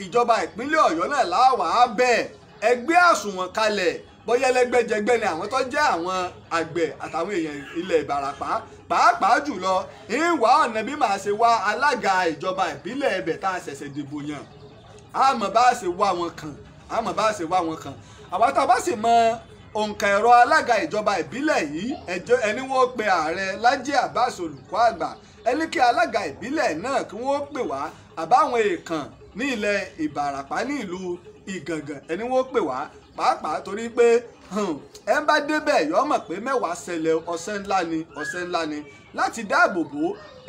ìjọba ìpínlẹ̀ Ọ̀yọ́ náà láwàá bẹ́ẹ̀ ẹgbẹ́ àsùnwọ̀n kalẹ̀ bóyá ẹlẹ́gbẹ́jẹgbẹ́ ni àwọn tó jẹ́ àwọn àgbẹ̀ àtàwọn èèyàn ilẹ̀ Ìbàràpá pàápàá jùlọ ìwà ọ̀nà bí màá ṣe wá alága ìjọba ìbílẹ̀ ẹbẹ̀ tá a ṣẹ̀ṣẹ̀ dìbò yàn àmọ́ bá a ṣe wá wọn kàn àmọ́ bá a ṣe wá wọn kàn àwọn tá a bá sì mọ òǹkà ẹ̀rọ alága ìjọba ìbílẹ̀ yìí ẹni wọ́n pe ààrẹ Lájí Abbas olùkọ́ àgbà ẹni kí alága ìbílẹ̀ náà kí wọ́n pè wá àbáwọn èèkàn ní ilẹ̀ Ìbàràpá ní ìlú Ìgàngàn ẹni wọ́n pè wá pàápàá torí pé ẹ bá débẹ̀ yọ mọ̀ pé mẹ́wàá ṣẹlẹ̀ ọ̀sẹ̀ ńlá ni láti dáàbò bò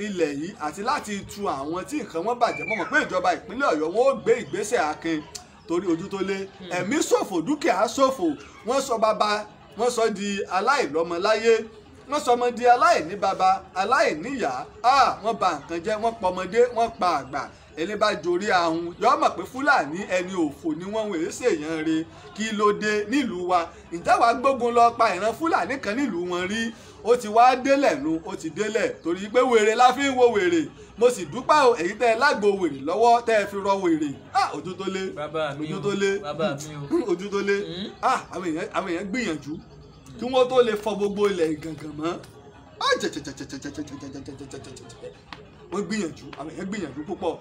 ilẹ̀ yìí àti láti tu àwọn tí nǹkan wọn bàjẹ́ mọ̀ pé ìjọba ìpínlẹ̀ Ọ̀yọ́ wọn ó gbé ìgbésẹ̀ akin torí ojú tó lé ẹ̀mí ṣòfò dúkìá ṣòfò wọ́n sọ bàbá wọ́n sọ di aláìlọ́mọláyé wọ́n sọ ọmọ di aláìní bàbá aláìníyá wọ́n bà nǹkan jẹ́ wọ́n pa ọmọdé wọ́n pa àgbà ẹni bá jorí ahun yọ mọ̀ pé Fúlàní ẹni òfò ni wọ́n wèé ṣèyàn re kí ló dé nílùú wa ǹjẹ́ wàá gbógun lọ pa ìran Fúlàní kan nílùú wọn rí ó ti wá délẹ̀ nu ó ti délẹ̀ torí pé wèrè la fi ń wo wèrè mo sì dúpẹ́ o èyí tẹ́ ẹ lágbo wèrè lọ́wọ́ tẹ́ ẹ fi rọ wèrè ojú tó lé ojú tó lé ojú tó lé àwọn èèyàn gbìyànjú kí wọ́n tó lè fọ gbogbo ilẹ̀ Ìgàngàn mọ́ wọ́n gbìyànjú àwọn èèyàn gbìyànjú púpọ̀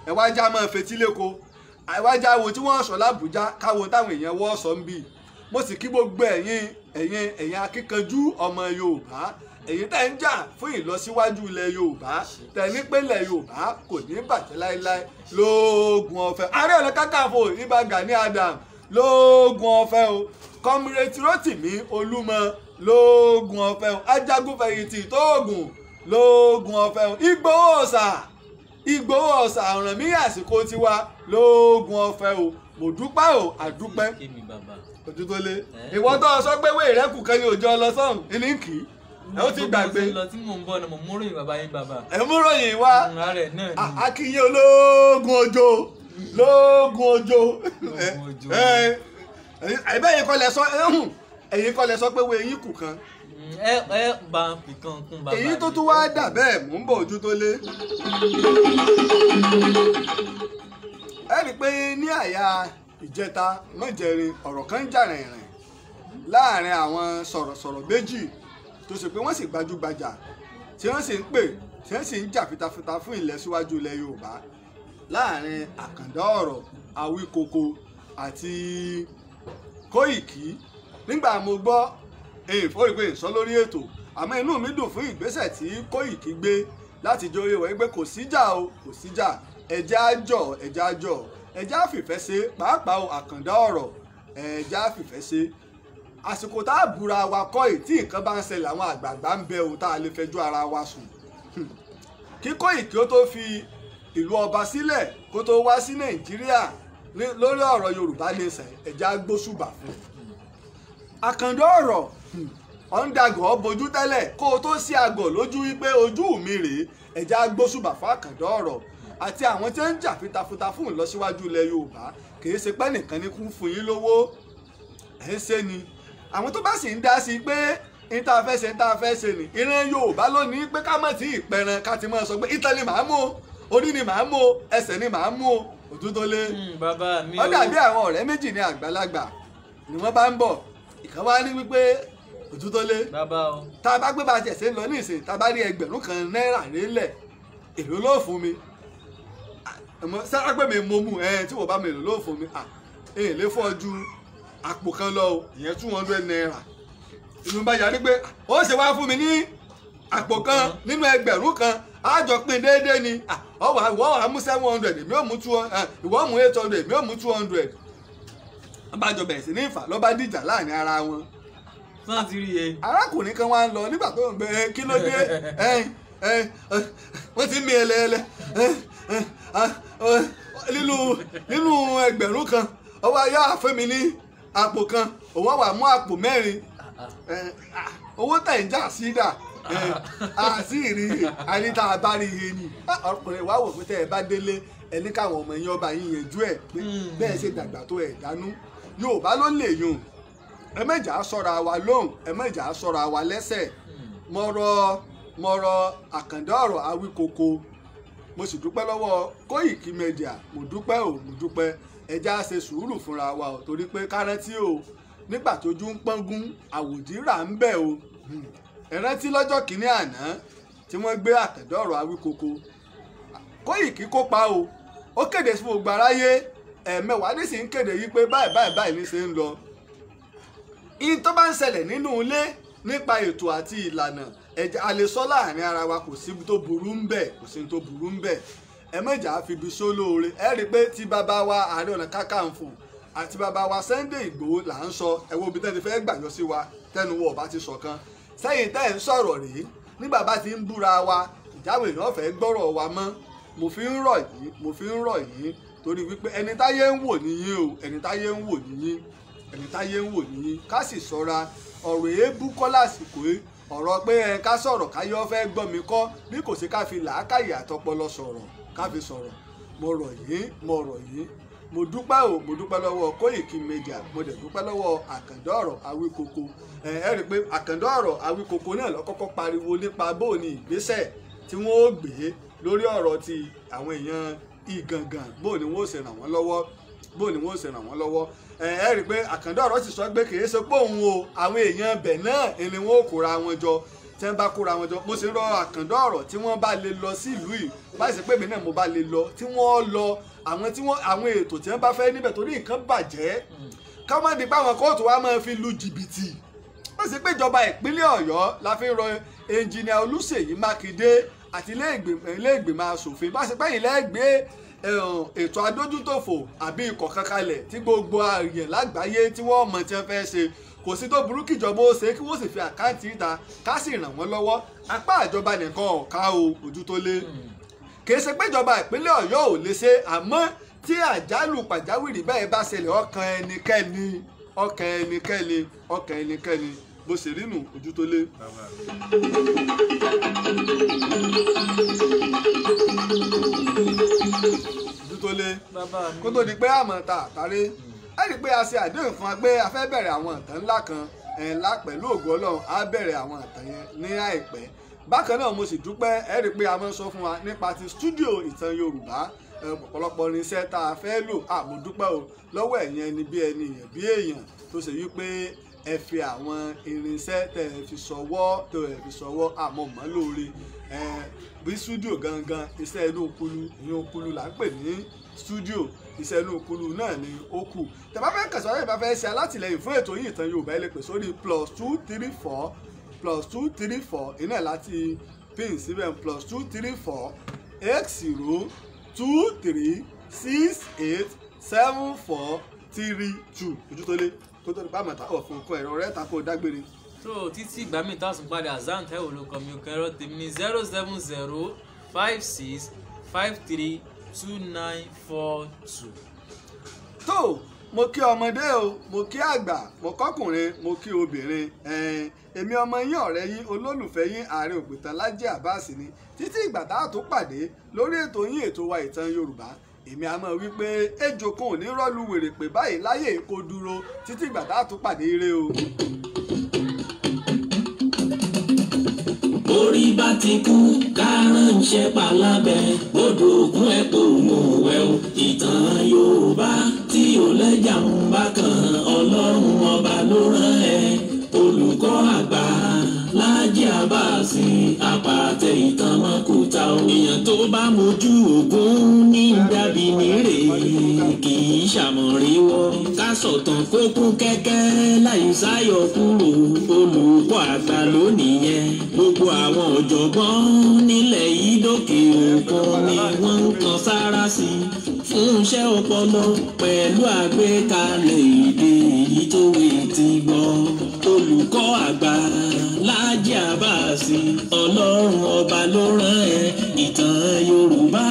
ẹ wá já máa fetí lẹ́kọ̀ọ́ ẹ wá já wo tí wọ́n sọ l'Ábùjá káwo táwọn èèyàn wọ́ sọ ń bì mo sì kí gbogbo ẹ̀yin akíkanjú ọmọ Yorùbá ẹ̀yin tẹ́ ń jà fún ìlọsíwájú ilẹ̀ Yorùbá tẹ́ ní pé ilẹ̀ Yorùbá kò ní bàjẹ́ láéláé lóògùn ọ̀fẹ́ Ààrẹ Ọ̀nà Kakanfò Ìbà Gani Adams lóògùn ọ̀fẹ́ o Comrade Rotimi Olúmọ lóògùn ọ̀fẹ́ o Ajagunfẹ̀yìntì Tóògùn lóògùn ọ̀fẹ́ o Ìgbòho Ọ̀sà Ọ̀rànmíyàn àsìkò tiwa lóògùn ọ̀fẹ́ o mo dúpẹ́ o àdúpẹ́ ojú tó lé ìwọ tó sọ pé wéè rẹ kù kan ní òjò ọlọsọrun ilé ń kì í ẹ ó ti gbàgbé lọ tí mò ń bọ̀ ni mo mú ròyìn bàbá yín bàbá ẹ mú ròyìn wá akínyìn ológun òjò ẹ̀yin kọ́ lẹ sọ pé wéè yín kù kan ẹ bá ń fi kan kún bàbá èyí tó tún wá dà bẹ́ẹ̀ mò ń bọ̀ ojú tó lé ẹ rí i pé ní àyà ìjẹta mọ́jẹrin ọ̀rọ̀ kan jà rìnrìn láàrin àwọn sọ̀rọ̀sọ̀rọ̀ méjì tó ṣe pé wọ́n sì gbajúgbajà tí wọ́n sì ń pè tí wọ́n sì ń jà fitafita fún ìlọsíwájú ilẹ̀ Yorùbá láàrin Àkàndá Ọ̀rọ̀ Awíkoko àti Kóìkí nígbà mo gbọ́ èèfó ìpè ìsọ lórí ètò àmọ́ inú mi dùn fún ìgbésẹ̀ tí Kóìkí gbé láti jọ ìwé pé kò síjà o kò síjà ẹjẹ́ àjọ ẹjẹ́ àfìfẹ́ ṣe pàápàá Àkàndá Ọ̀rọ̀ ẹjẹ́ àfìfẹ́ ṣe àsìkò tá a búra wa kọ́ ì tí nǹkan bá ń ṣẹlẹ̀ àwọn àgbààgbà ń bẹ o tá a lè fẹjọ́ ara wa sùn kí Kóìkí ó tó fi ìlú ọba sílẹ̀ kó tó wá sí Nàìjíríà lórí ọ̀rọ̀ Yorùbá nation ẹjẹ́ àgbóṣùbà fún Àkàndá Ọ̀rọ̀ ọ̀ndàgọ̀ bojú tẹ́lẹ̀ kó o tó sí àgọ̀ lójú wípé ojú mi rèé ẹjẹ́ àgbóṣùbà fún Àkàndá Ọ̀rọ̀ àti àwọn tí ń jà fitafita fún ìlọsíwájú ilẹ̀ Yorùbá kì í ṣe pé nìkan ní kún fún yín lówó ẹ̀ ń ṣe ni àwọn tó bá sì ń dá sí i pé ìtafẹ́ṣe ni ìran Yorùbá lónìí pé ká má tí ì pẹran ká ti máa sọ pé ìtàn ni màá mú o orí ni màá mú o ẹsẹ̀ ni màá mú o òtún tó lé ó dàbí àwọn ọ̀rẹ́ méjì ní àgbàlagbà ni wọ́n bá ń bọ̀ ìkan wá ní wípé òtún tó lé tá a bá gbé bá a jẹ̀sẹ̀ ń lọ ní ìsìn tá a bá rí ẹgbẹ̀rún kan náírà nílẹ̀ èló ló fún mi sára pé mi mo mú tí wọ́n bá mi èló ló fún mi èyí lè fọ́ ju àpò kan lọ ìyẹn 200 naira inú bá yarí pé ó ṣe wá fún mi ní àpò kan nínú ẹgbẹ̀rún kan àjọ pín déédéé ni ìwọ wà mú 700 èmi ò mú 200 ìwọ mú 800 èmi ò mú 200 abájọ bẹ̀rẹ̀ sí ní ìfà ló bá dìjà láàrin ara wọn. náà ti rí e. arákùnrin kan wá ń lọ nígbà tó ń gbé kí ló dé wọ́n ti mí ẹlẹ́ẹ̀lẹ́ nínú ẹgbẹ̀rún kan ọwọ́ ayé àfẹ́mi ní àpò kan òun wà mú àpò mẹ́rin owó tẹ̀ ń jà sí dà àṣírí àníta àbárí ihe ni ọkùnrin wà wò pé tẹ́ ẹ bá délé ẹni káwọn ọmọ yín ọba yín yanjú ẹ̀ pé bẹ́ẹ̀ ṣe dàgbà tó ẹ̀ dánú Yorùbá ló lè yùn ẹ mẹ́jà sọ̀rọ̀ àwa lóhùn ẹ mẹ́jà sọ̀rọ̀ àwa lẹ́sẹ̀ mọ̀rọ̀ Àkàndá ọ̀rọ̀ Awíkoko mo sì dúpẹ́ lọ́wọ́ Koiki Media mo dúpẹ́ ẹja ṣe sùúrù fúnra wa o torí pé kárántí o nígbà tójú ń pọ́ngún àwòdìrà ń bẹ̀ o ẹ rántí lọ́jọ́ kìíní àná tí wọ́n gbé Àkàndá ọ̀rọ̀ Awíkoko Koiki kópa o ó kéde fún gbogbo aráyé ẹ̀ẹ̀mẹ́wàá ní sì ń kéde yìí pé báyìí ní ṣe ń lọ ihun tó bá ń ṣẹlẹ̀ nínú ilé nípa ètò àti ìlànà ẹ̀jẹ̀ a lè sọ láàrin ara wa kò sí tó burú ń bẹ̀ ẹ mẹ́jà fi ibi sólóore ẹ rí i pé tí bàbá wa Ààrẹ Ọ̀nà Kakanfò àti bàbá wa Sunday Ìgbòho là ń sọ ẹ wo ibi tẹ́ ti fẹ́ gbàyọ sí wa tẹnu wọ̀ bá ti ṣọ̀kan sẹ́yìn tẹ́ ń sọ̀rọ̀ rèé nígbà bá ti ń búra wa ìjáwé èèyàn fẹ́ gbọ́rọ̀ wa mọ́ mo fi ń rọ̀ yìí torí wípé ẹni táyé ń wò níyìn o ẹni táyé ń wò níyìn ká sì ṣọ́ra ọ̀rọ̀ èébú kọ́ lásìkò ọ̀rọ̀ pé ká sọ̀rọ̀ káyọ́ fẹ́ gbọ́ mi kọ́ bí kò sí ká fi làákàyè àtọpọlọ sọ̀rọ̀ ká fi sọ̀rọ̀ mo rọ̀ yìí mo dúpẹ́ lọ́wọ́ Koiki Media mo dẹ̀ dúpẹ́ lọ́wọ́ Àkàndá ọ̀rọ̀ Awíkoko ẹ rí i pé Àkàndá ọ̀rọ̀ Awíkoko náà ló kọ́kọ́ pariwo nípa bóòní ìgbésẹ̀ tí wọ́n ó gbé lórí ọ̀rọ̀ ti àwọn èèyàn Ìgàngàn bóòní wọ́n ó ṣe ràn wọ́n lọ́wọ́ ẹ rí i pé Àkàndá ọ̀rọ̀ sì sọ pé kì í ṣe pé òun o àwọn èèyàn bẹ̀ náà ni wọ́n ó kóra wọn jọ tí wọ́n bá kóra wọn jọ mo sì rọ Àkàndá ọ̀rọ̀ tí wọ́n bá lè lọ sí ìlú yìí báyìí ṣe pé èmi náà mo bá lè lọ tí wọ́n lọ àwọn ètò tí wọ́n bá fẹ́ níbẹ̀ torí nǹkan bàjẹ́ káwọn di pé àwọn kóòtù wa máa fi lu jìbìtì ó sì pé ìjọba ìpínlẹ̀ Ọ̀yọ́ la fi rọ ẹnjìnìà Olúṣèyí Mákindé àti ilé ìgbìmọ̀ asòfin bá ṣe pé ìlẹ́gbẹ̀ẹ́ ètò adójútòfò àbí ikọ̀ kankanlẹ̀ tí gbogbo ààyè lágbàáyé tí wọ́n mọ̀ tí wọ́n fẹ́ ṣe kò sí tó burú kíjọba ó ṣe kí wọ́n sì fi àkáǹtì ìta ká sì ràn wọ́n lọ́wọ́ apá ìjọba nìkan ọ̀ka o ojú tó lé kìí ṣe pé ìjọba ìpínlẹ̀ Ọ̀yọ́ ò lè ṣe àmọ́ tí àjálù pàjáwìrì bẹ́ẹ̀ bá ṣẹlẹ̀ ọkàn ẹnikẹ́ni bó ṣe rí nù ojú tó lé. Kó tó di pé àmọ́ ta àtàrí ẹ rí i pé a ṣe àdéhùn fún wa pé a fẹ́ bẹ̀rẹ̀ àwọn ìtàn ńlá kan ńlá pẹ̀lú ògo Ọlọ́run á bẹ̀rẹ̀ àwọn ìtàn yẹn ní àìpẹ́ bákan náà mo sì dúpẹ́ ẹ rí i pé a máa ń sọ fún wa nípa ti stúdíò ìtàn Yorùbá ọ̀pọ̀lọpọ̀ irinṣẹ́ tá a fẹ́ lò mo dúpẹ́ o lọ́wọ́ ẹ̀yin ẹni bí ẹni èèyàn bí èèyàn tó ṣe wípé ẹ fi àwọn irinṣẹ́ tẹ̀ ẹ fi ṣọwọ́ àmọ́ mọ́ lóore bí stúdíò gangan iṣẹ́ inú kulu là ń pè ní stúdíò iṣẹ́ inú kulu náà ni ó kù tẹ̀bá fẹ́ kẹsàn-án yìí bá fẹ́ ṣe alátìlẹyìn fún ètò yìí ìtàn Yorùbá ẹ lè pè sórí +234 iná láti pin síbẹ̀ +234 8023687432 ojú tó lé tó tó nípa àmọ̀tá ọ̀fun nǹkan ẹ̀rọ rẹ̀ tako dágbére. tó títí ìgbà míì tá a sùn padà Hassan Taiwo ló kọ mi ò kẹrọ tèmi ní 07056532942. tó mo kí ọmọdé o mo kí àgbà mo kọkùnrin mo kí obìnrin èmi ọmọ yín ọ̀rẹ́ yín olólùfẹ́ yín Ààrẹ Òpìtàn Lájí Abbas ni títí ìgbà tá a tó pàdé lórí ètò yín ètò wa ìtàn Yorùbá èmi a máa wí pé ejò kan ò ní rọ́ọ̀lù wèrè pé báyìí láyé kó dúró títí ìgbà tá a tó pàdé ire o. orí bá ti kú kárànṣẹ́ palábẹ́ odò òkun ẹ̀pọ̀ òmùwẹ̀ o ìtàn Yorùbá tí ò lẹ́jà ń bá kan Ọlọ́run ọba ló rán ẹ olùkọ́ àgbà Lájí Abbas àpàtẹ ìtàn mọ́kúta o èèyàn tó bá mojú ògún ní dàbí nírè kì í ṣàmọ̀ríwọ́ ká sọ̀tàn kó kún kẹ́kẹ́ láì sáyọ kúrò olùkọ́ àgbà lónìí yẹn gbogbo àwọn ọ̀jọ̀gbọ́n nílẹ̀ yìí dókè òkun ni wọ́n ń kan sára sí fún iṣẹ́ ọpọlọ pẹ̀lú àgbékalẹ̀ èdè èyí tó wé ti gbọ́ olùkọ́ àgbà Láàjì Àbáàsì Ọlọ́run ọba ló rán ẹ ìtàn Yorùbá.